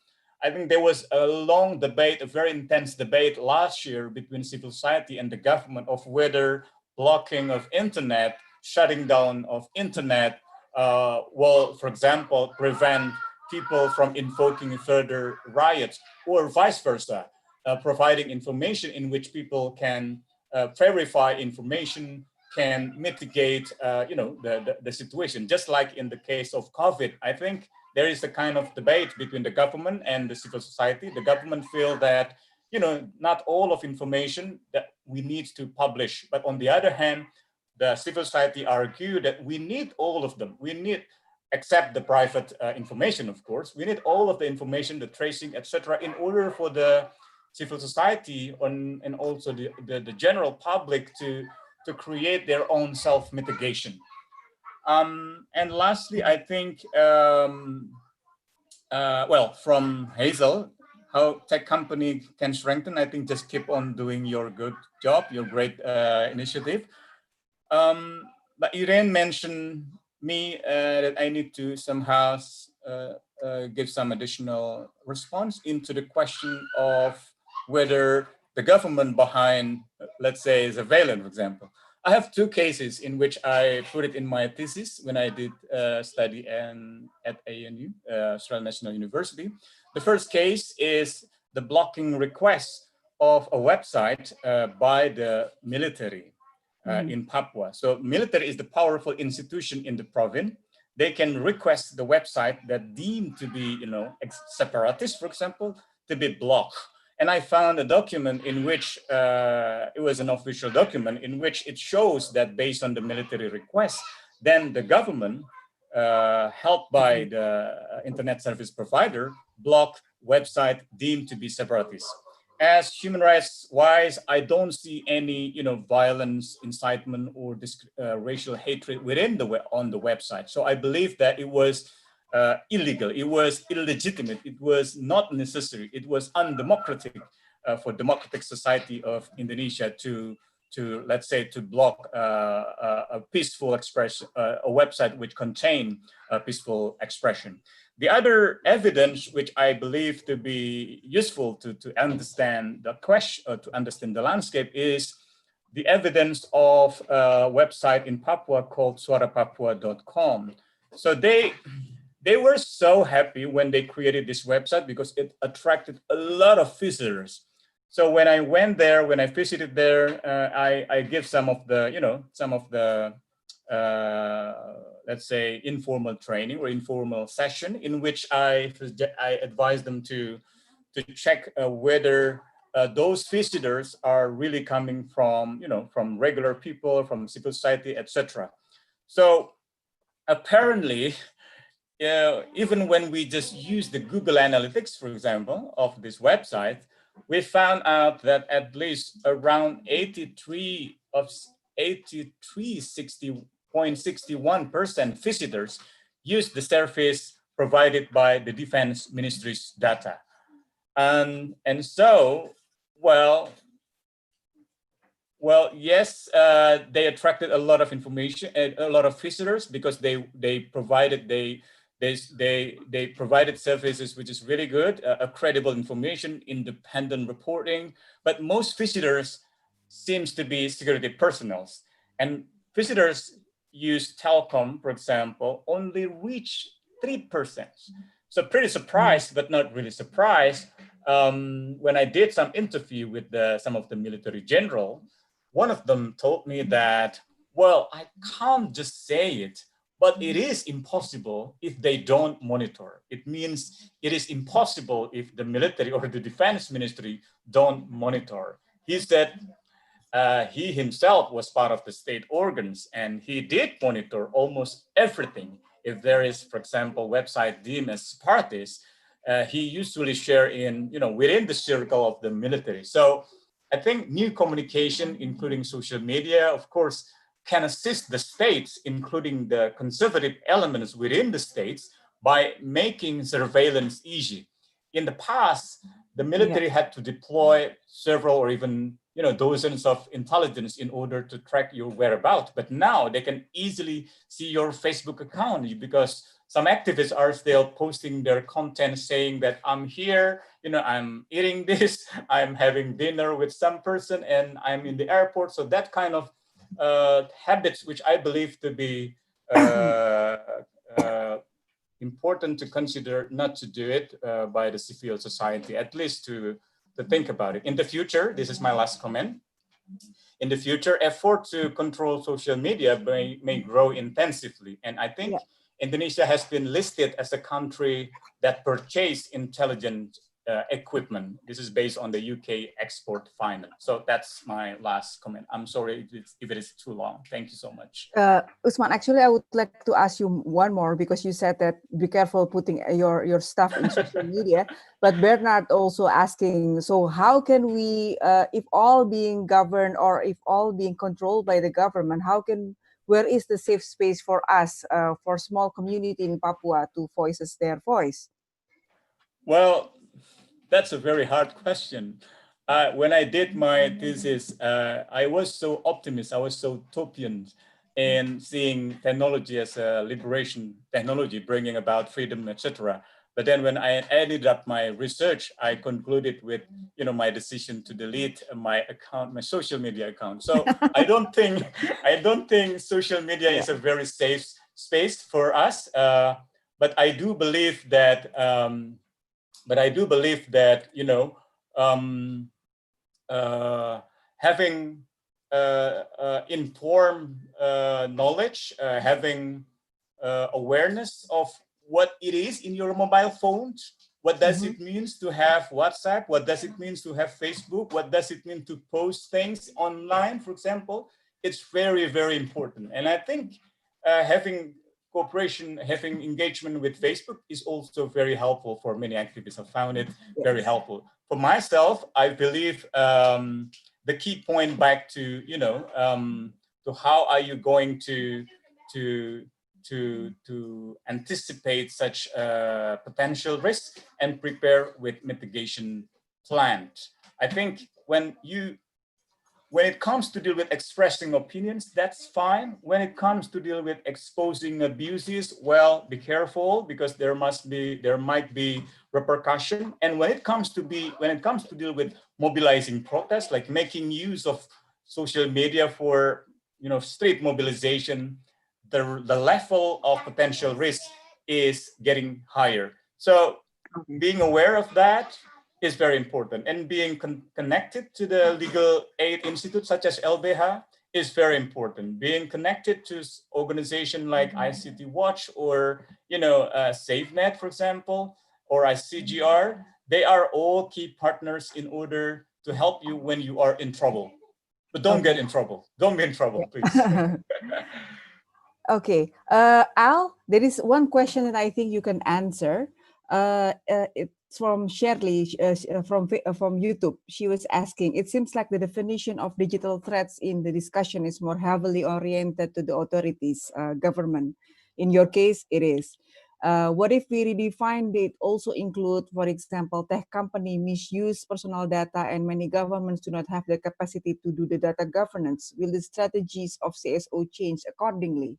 I think there was a long debate, a very intense debate last year between civil society and the government of whether blocking of internet, shutting down of internet will, for example, prevent people from invoking further riots, or vice versa, providing information in which people can verify information, can mitigate, the situation. Just like in the case of COVID, I think there is a kind of debate between the government and the civil society. The government feel that, not all of information that we need to publish, but on the other hand, the civil society argue that we need all of them. We need, except the private information, of course, we need all of the information, the tracing, etc., in order for the civil society and also the general public to create their own self-mitigation. And lastly, I think, from Hazel, how tech company can strengthen, I think just keep on doing your good job, your great initiative. But Irene mentioned me that I need to somehow give some additional response into the question of whether the government behind, let's say, surveillance, for example. I have two cases in which I put it in my thesis when I did study at ANU, Australian National University. The first case is the blocking request of a website by the military in Papua. So military is the powerful institution in the province. They can request the website that deemed to be, separatist, for example, to be blocked. And I found a document in which it was an official document in which it shows that based on the military request, then the government, helped by the internet service provider, blocked website deemed to be separatist. As human rights wise, I don't see any, violence, incitement, or racial hatred within on the website. So I believe that it was illegal, it was illegitimate, it was not necessary, it was undemocratic for democratic society of Indonesia to let's say, to block a peaceful expression, a website which contained a peaceful expression. The other evidence which I believe to be useful to understand the question, to understand the landscape, is the evidence of a website in Papua called suarapapua.com. So they were so happy when they created this website because it attracted a lot of visitors. So when I went there, when I visited there, I give some of the, let's say, informal training or informal session in which I advise them to check whether those visitors are really coming from, from regular people, from civil society, etc. So apparently, even when we just use the Google Analytics, for example, of this website, we found out that at least around 60.61% visitors use the service provided by the Defense Ministry's data. And so, well, Well, yes, they attracted a lot of information, a lot of visitors, because they provided they provided services which is really good, a credible information, independent reporting. But most visitors seems to be security personnels, and visitors use telecom, for example, only reach 3%. So pretty surprised, but not really surprised. When I did some interview with some of the military general, one of them told me that, well, I can't just say it, but it is impossible if they don't monitor. It means it is impossible if the military or the defense ministry don't monitor. He said he himself was part of the state organs, and he did monitor almost everything. If there is, for example, website deemed as separatist, he usually share in, within the circle of the military. So I think new communication, including social media, of course, can assist the states, including the conservative elements within the states, by making surveillance easy. In the past, the military had to deploy several or even dozens of intelligence in order to track your whereabouts. But now they can easily see your Facebook account, because some activists are still posting their content saying that I'm here, I'm eating this, I'm having dinner with some person, and I'm in the airport. So that kind of habits, which I believe to be important to consider, not to do it by the civil society, at least to think about it. In the future, this is my last comment. In the future, effort to control social media may grow intensively. And I think Indonesia has been listed as a country that purchased intelligent equipment. This is based on the UK export finance. So that's my last comment. I'm sorry if it is too long. Thank you so much. Usman, actually, I would like to ask you one more, because you said that be careful putting your stuff in social media. But Bernard also asking, so how can we, if all being governed or if all being controlled by the government, where is the safe space for us, for small community in Papua to voice their voice? Well, that's a very hard question. When I did my thesis, I was so optimistic, I was so utopian in seeing technology as a liberation technology, bringing about freedom, etc. But then when I ended up my research, I concluded with, my decision to delete my account, my social media account. So I don't think social media is a very safe space for us. But I do believe that. Having informed knowledge, having awareness of what it is in your mobile phone, what does it mean to have WhatsApp, what does it mean to have Facebook, what does it mean to post things online, for example, it's very, very important. And I think having cooperation, having engagement with Facebook is also very helpful for many activists. I found it very helpful. For myself, I believe the key point back to, to how are you going to anticipate such potential risk and prepare with mitigation plans. I think when it comes to deal with expressing opinions, that's fine. When it comes to deal with exposing abuses, well, be careful, because there might be repercussion. And when it comes to deal with mobilizing protests, like making use of social media for street mobilization, the level of potential risk is getting higher. So being aware of that is very important, and being connected to the legal aid institute such as LBH is very important. Being connected to organizations like ICT Watch or SafeNet, for example, or ICGR, they are all key partners in order to help you when you are in trouble. But don't get in trouble. Don't be in trouble, please. Okay, Al, there is one question that I think you can answer. It's from Shirley from YouTube. She was asking, it seems like the definition of digital threats in the discussion is more heavily oriented to the authorities, government. In your case, it is. What if we redefine it also include, for example, tech company misuse personal data and many governments do not have the capacity to do the data governance? Will the strategies of CSO change accordingly?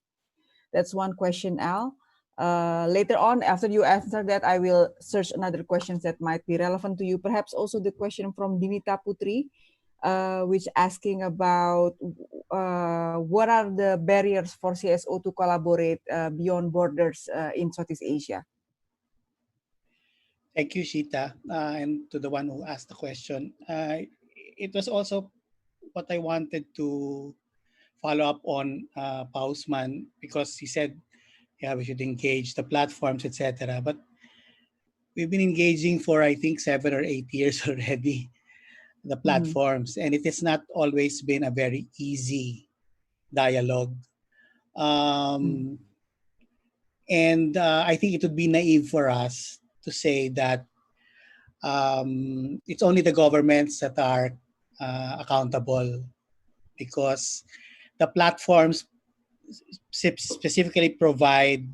That's one question, Al. Later on, after you answer that, I will search another questions that might be relevant to you. Perhaps also the question from Dinita Putri, which asking about what are the barriers for CSO to collaborate beyond borders in Southeast Asia? Thank you, Shita, and to the one who asked the question. It was also what I wanted to follow up on Pausman, because he said, yeah, we should engage the platforms, etc. But we've been engaging for, I think, 7 or 8 years already, the Mhm. platforms, and it has not always been a very easy dialogue. Um, and I think it would be naive for us to say that it's only the governments that are accountable, because the platforms specifically provide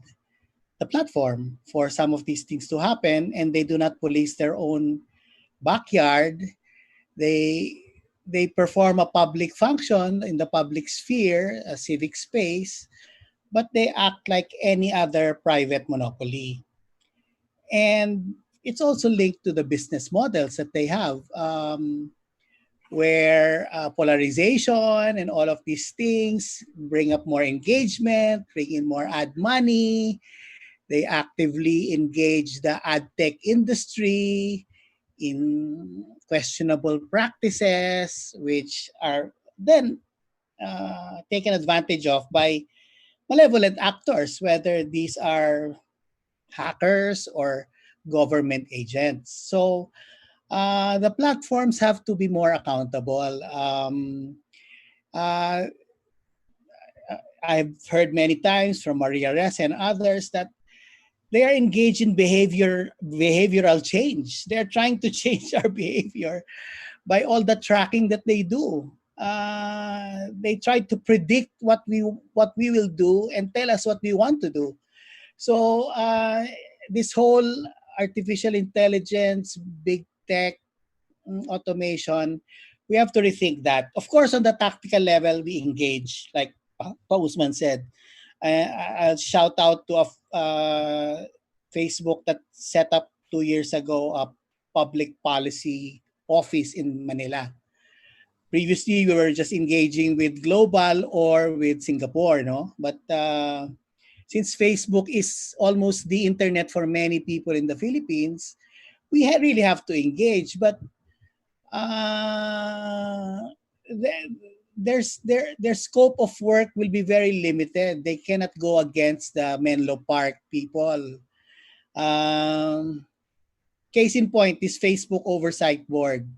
the platform for some of these things to happen, and they do not police their own backyard. They perform a public function in the public sphere, a civic space, but they act like any other private monopoly. And it's also linked to the business models that they have, where polarization and all of these things bring up more engagement, bring in more ad money. They actively engage the ad tech industry in questionable practices, which are then taken advantage of by malevolent actors, whether these are hackers or government agents. So the platforms have to be more accountable. Uh, I've heard many times from Maria Ressa and others that they are engaged in behavioral change. They're trying to change our behavior by all the tracking that they do. They try to predict what we will do and tell us what we want to do. So this whole artificial intelligence, big tech, automation, we have to rethink that. Of course, on the tactical level, we engage, like Pa Usman said. I'll shout out to Facebook that set up 2 years ago a public policy office in Manila. Previously, we were just engaging with global or with Singapore, no? But since Facebook is almost the internet for many people in the Philippines, we really have to engage. But uh, the- their scope of work will be very limited. They cannot go against the Menlo Park people. Um, Case in point, this Facebook oversight board.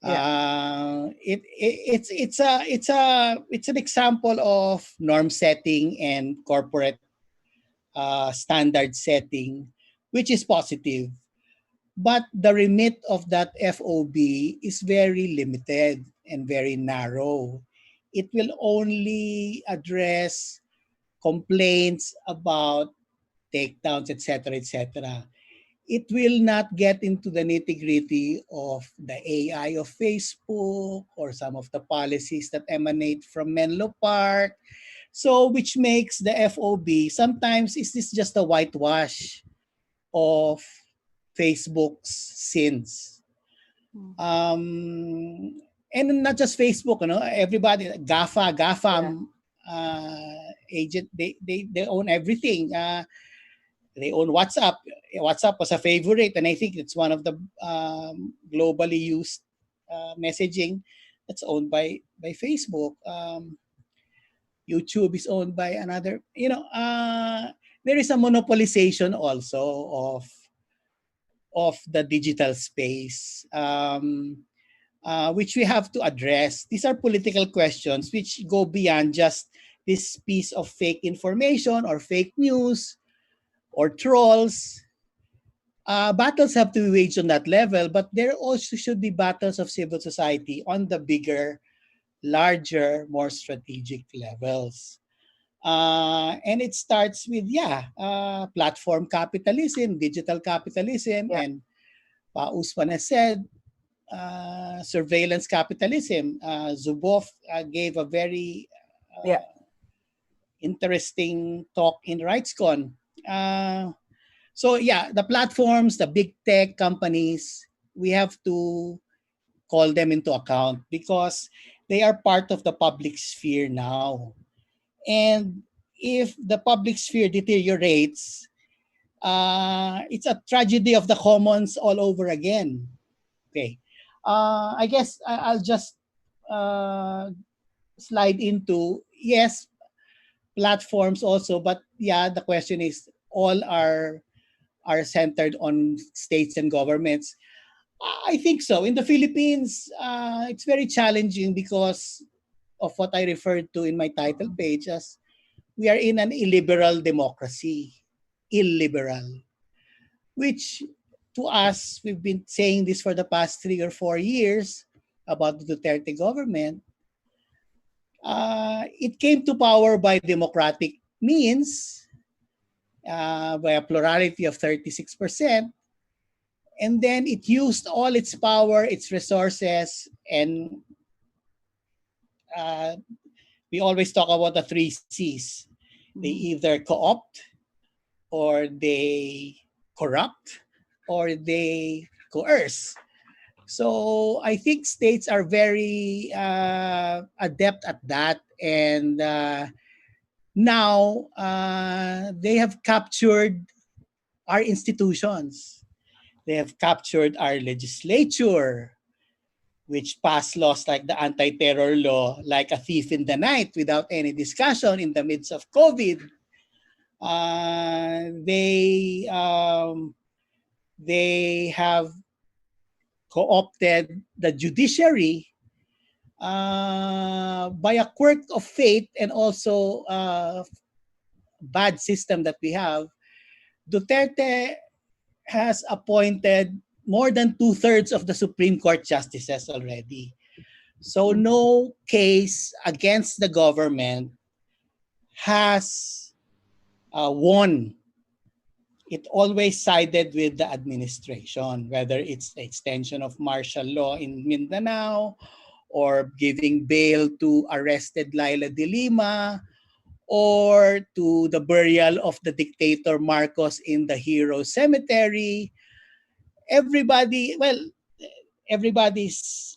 Yeah. It's an example of norm setting and corporate standard setting, which is positive. But the remit of that FOB is very limited and very narrow. It will only address complaints about takedowns, etc., etc. It will not get into the nitty-gritty of the AI of Facebook or some of the policies that emanate from Menlo Park. So, which makes the FOB sometimes is this just a whitewash of Facebook's sins. And not just Facebook, everybody, GAFAM agent, they own everything. They own WhatsApp. WhatsApp was a favorite, and I think it's one of the globally used messaging that's owned by Facebook. YouTube is owned by another. There is a monopolization also of the digital space, which we have to address. These are political questions which go beyond just this piece of fake information or fake news or trolls. Battles have to be waged on that level, but there also should be battles of civil society on the bigger, larger, more strategic levels. And it starts with, platform capitalism, digital capitalism, Yeah. and Pa Usman has said, surveillance capitalism. Zuboff gave a very Yeah. interesting talk in RightsCon. So yeah, the platforms, the big tech companies, we have to call them into account because they are part of the public sphere now. And if the public sphere deteriorates, it's a tragedy of the commons all over again. Okay. I guess I'll just uh, slide into, yes, platforms also, but yeah, the question is all are centered on states and governments. I think so. In the Philippines, it's very challenging because of what I referred to in my title page as we are in an illiberal democracy. Illiberal. Which to us, we've been saying this for the past 3 or 4 years about the Duterte government. It came to power by democratic means, by a plurality of 36%. And then it used all its power, its resources, and uh, we always talk about the three C's. They either co-opt, or they corrupt, or they coerce. So I think states are very adept at that, and now they have captured our institutions. They have captured our legislature, which passed laws like the anti-terror law like a thief in the night without any discussion in the midst of COVID. They have co-opted the judiciary by a quirk of fate and also bad system that we have. Duterte has appointed more than 2/3 of the Supreme Court justices already. So no case against the government has won. It always sided with the administration, whether it's the extension of martial law in Mindanao, or giving bail to arrested Laila de Lima, or to the burial of the dictator Marcos in the Hero Cemetery. Everybody's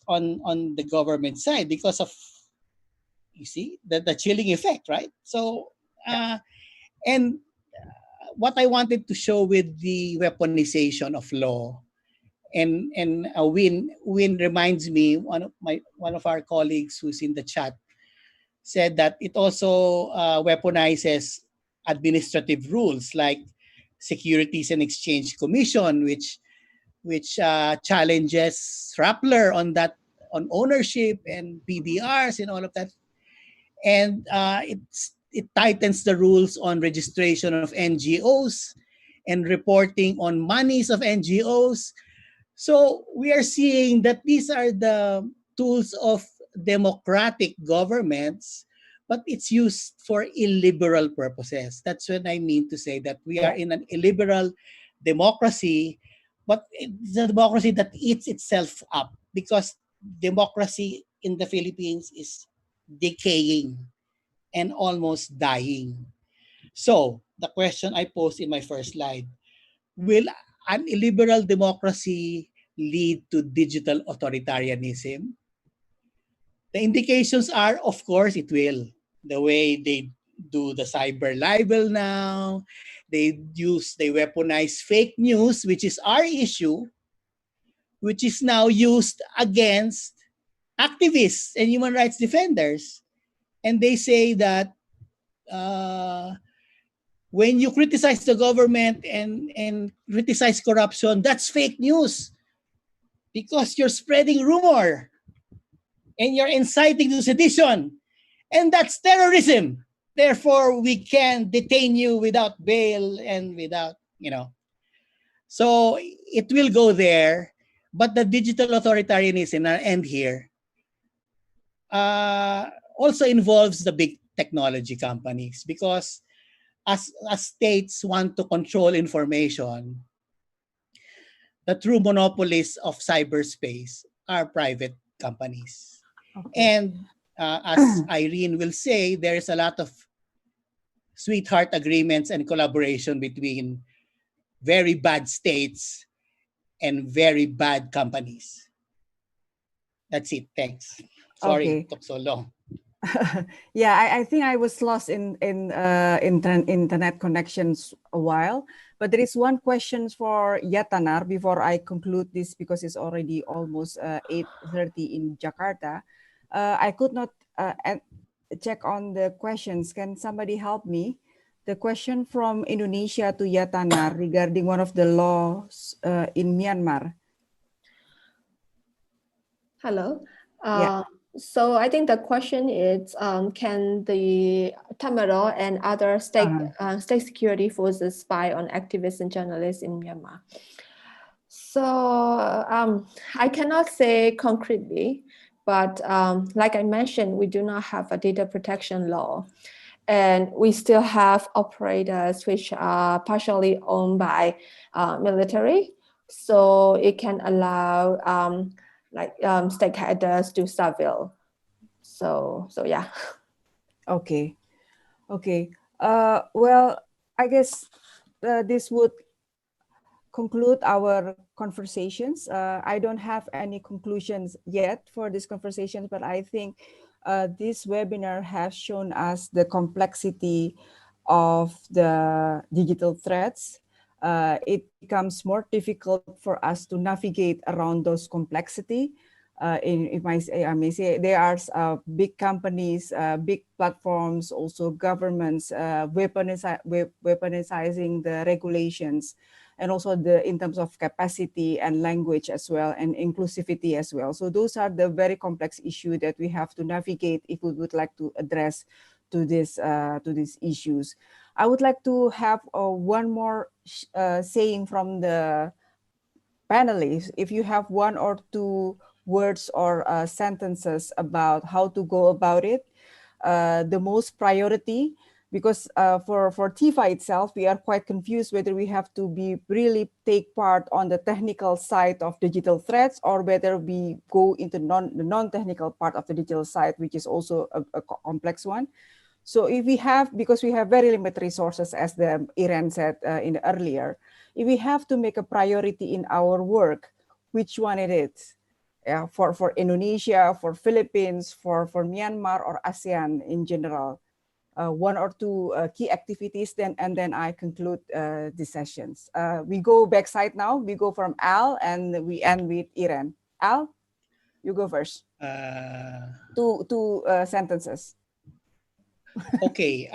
on the government side because of, you see, the chilling effect, right? So and what I wanted to show with the weaponization of law, and Win reminds me, one of our colleagues who's in the chat said that it also weaponizes administrative rules like Securities and Exchange Commission, which challenges Rappler on ownership and PDRs and all of that, and it tightens the rules on registration of NGOs and reporting on monies of NGOs. So we are seeing that these are the tools of democratic governments, but it's used for illiberal purposes. That's what I mean to say that we are in an illiberal democracy, but it's a democracy that eats itself up because democracy in the Philippines is decaying and almost dying. So the question I posed in my first slide, will an illiberal democracy lead to digital authoritarianism? The indications are, of course, it will. The way they do the cyber libel now, they weaponize fake news, which is our issue, which is now used against activists and human rights defenders. And they say that uh, when you criticize the government and criticize corruption, that's fake news because you're spreading rumor and you're inciting to sedition, and that's terrorism. Therefore, we can detain you without bail and without. So it will go there, but the digital authoritarianism, I'll end here, also involves the big technology companies, because as states want to control information, the true monopolists of cyberspace are private companies. Okay. And as Irene will say, there is a lot of sweetheart agreements and collaboration between very bad states and very bad companies. That's it. Thanks. Sorry, Okay. it took so long. Yeah, I think I was lost in internet connections a while, but there is one question for Yatanar before I conclude this, because it's already almost 8:30 in Jakarta. I could not check on the questions. Can somebody help me? The question from Indonesia to Yatanar regarding one of the laws in Myanmar. Hello. Yeah. So I think the question is, can the Tamaro and other state security forces spy on activists and journalists in Myanmar? So I cannot say concretely, but like I mentioned, we do not have a data protection law. And we still have operators which are partially owned by military. So it can allow stakeholders to surveil. So yeah. Okay. Okay. Well, I guess this would conclude our conversations. I don't have any conclusions yet for this conversation, but I think this webinar has shown us the complexity of the digital threats. It becomes more difficult for us to navigate around those complexity. If I may say, there are big companies, big platforms, also governments weaponizing the regulations, and also in terms of capacity and language as well, and inclusivity as well. So those are the very complex issues that we have to navigate if we would like to address to these issues. I would like to have one more saying from the panelists. If you have one or two words or sentences about how to go about it, the most priority, because for Tifa itself, we are quite confused whether we have to really take part on the technical side of digital threats, or whether we go into the non-technical part of the digital side, which is also a complex one. So if we have, because we have very limited resources, as the Iren said earlier, if we have to make a priority in our work, which one it is? For Indonesia, for Philippines, for Myanmar, or ASEAN in general, one or two key activities, and then I conclude the sessions. We go backside now. We go from Al, and we end with Iren. Al, you go first. Two sentences. Okay.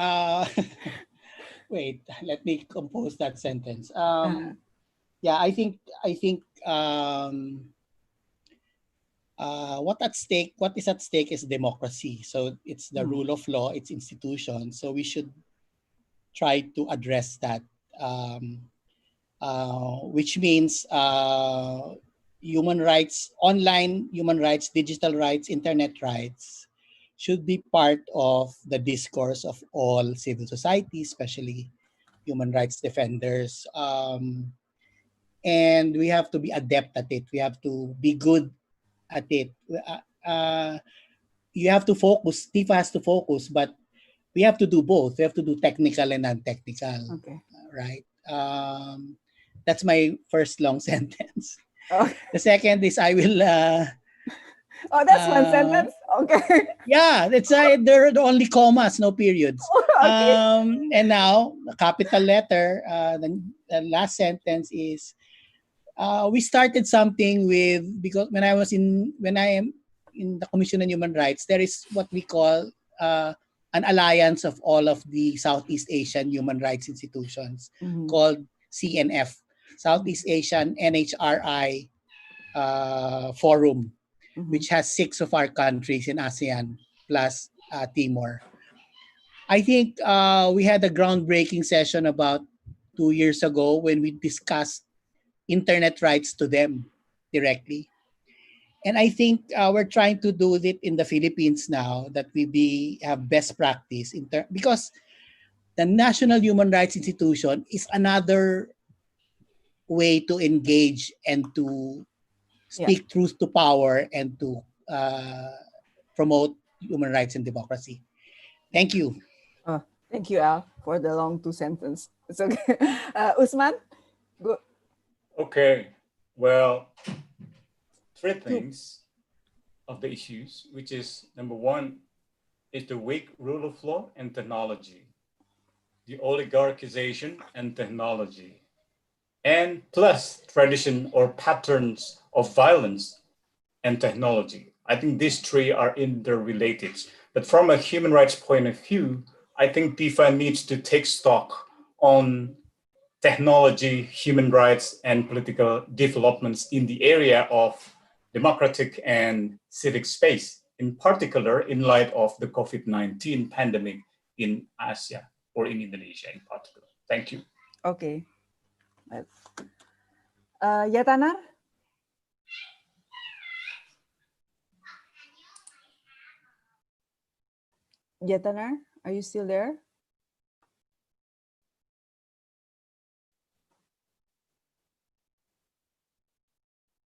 Wait, let me compose that sentence. Yeah, I think what is at stake is democracy. So it's the rule of law, it's institutions. So we should try to address that, which means human rights, online human rights, digital rights, internet rights should be part of the discourse of all civil society, especially human rights defenders. And we have to be adept at it. We have to be good at it. You have to focus. Tifa has to focus, but we have to do both. We have to do technical and non-technical. Okay. Right. That's my first long sentence. Okay. The second is I will. Oh, that's one sentence. Okay. Yeah, it's there are only commas, no periods. Okay. And now the capital letter. The last sentence is. We started something because when I am in the Commission on Human Rights, there is what we call an alliance of all of the Southeast Asian human rights institutions called CNF, Southeast Asian NHRI Forum, which has 6 of our countries in ASEAN plus Timor. I think we had a groundbreaking session about 2 years ago when we discussed internet rights to them directly. And I think we're trying to do it in the Philippines now, that we have best practice because the National Human Rights Institution is another way to engage and to speak truth to power and to promote human rights and democracy. Thank you. Thank you, Al, for the long 2 sentences. It's okay. Usman, go. Okay, well, 3 things of the issues, which is number 1 is the weak rule of law and technology, the oligarchization and technology, and plus tradition or patterns of violence and technology. I think these 3 are interrelated. But from a human rights point of view, I think Tifa needs to take stock on technology, human rights, and political developments in the area of democratic and civic space, in particular in light of the COVID-19 pandemic in Asia or in Indonesia in particular. Thank you. Okay. Yatanar? Yatanar, are you still there?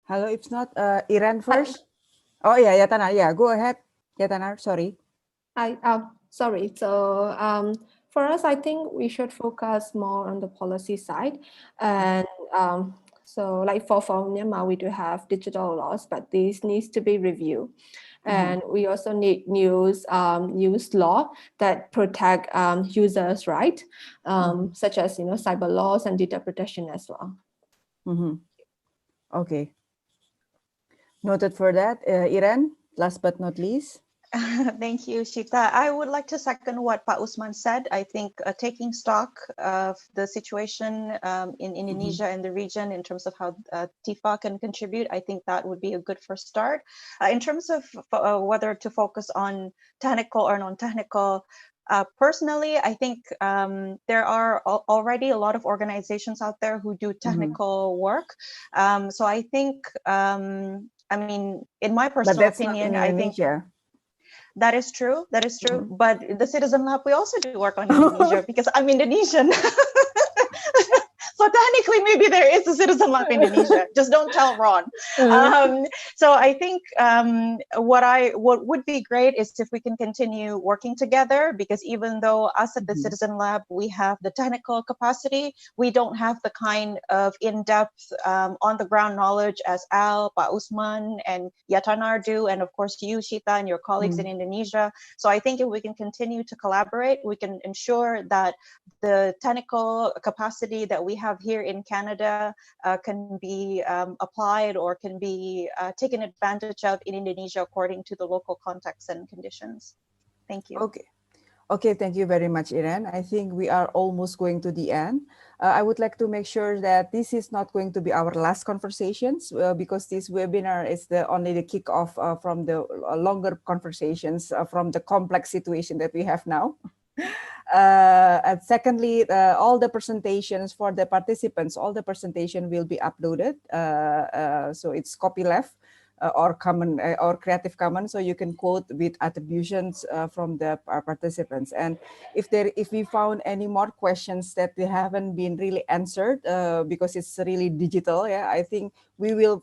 Hello, if not, Iran first. Oh yeah, Yatanar. Yeah, go ahead, Yatanar. Sorry. Sorry. So for us, I think we should focus more on the policy side, and so like for Myanmar, we do have digital laws, but these needs to be reviewed. And we also need news law that protect users' right, such as cyber laws and data protection as well. Okay. Noted for that. Iran, last but not least. Thank you, Shita. I would like to second what Pak Usman said. I think taking stock of the situation in Indonesia and the region in terms of how Tifa can contribute, I think that would be a good first start. In terms of whether to focus on technical or non-technical, personally, I think there are already a lot of organizations out there who do technical work. So I think, I mean, in my personal opinion, I think that is true. That is true. But the Citizen Lab, we also do work on Indonesia because I'm Indonesian. So technically, maybe there is a Citizen Lab in Indonesia. Just don't tell Ron. So I think what would be great is if we can continue working together, because even though us at the Citizen Lab, we have the technical capacity, we don't have the kind of in-depth on-the-ground knowledge as Al, Pak Usman, and Yatanar do, and of course you, Shita, and your colleagues in Indonesia. So I think if we can continue to collaborate, we can ensure that the technical capacity that we have here in Canada can be applied or can be taken advantage of in Indonesia according to the local context and conditions. Thank you. Okay, thank you very much, Iran. I think we are almost going to the end. I would like to make sure that this is not going to be our last conversations because this webinar is only the kickoff from the longer conversations from the complex situation that we have now. And secondly, all the presentations for the participants, all the presentation will be uploaded. So it's copyleft or common or Creative Commons, so you can quote with attributions from the participants. And if we found any more questions that they haven't been really answered because it's really digital, I think we will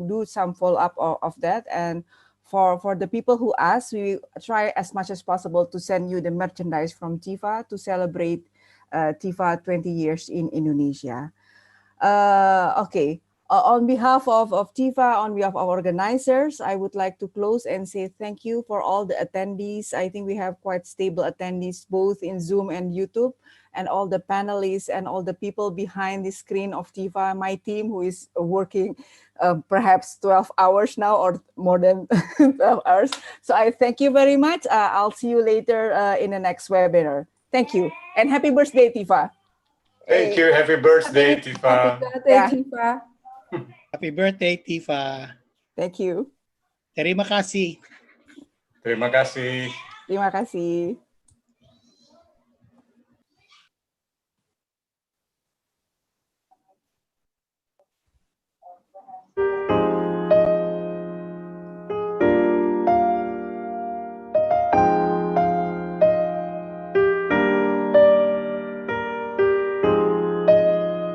do some follow-up of that. And for the people who ask, we try as much as possible to send you the merchandise from Tifa to celebrate Tifa 20 years in Indonesia. Okay. On behalf of Tifa, on behalf of our organizers, I would like to close and say thank you for all the attendees. I think we have quite stable attendees both in Zoom and YouTube, and all the panelists and all the people behind the screen of Tifa, my team who is working perhaps 12 hours now or more than 12 hours. So I thank you very much. I'll see you later in the next webinar. Thank you. And happy birthday, Tifa. Thank you. Happy birthday, Tifa. Happy birthday, Tifa. Happy birthday, Tifa. Thank you. Terima kasih. Terima kasih. Terima kasih.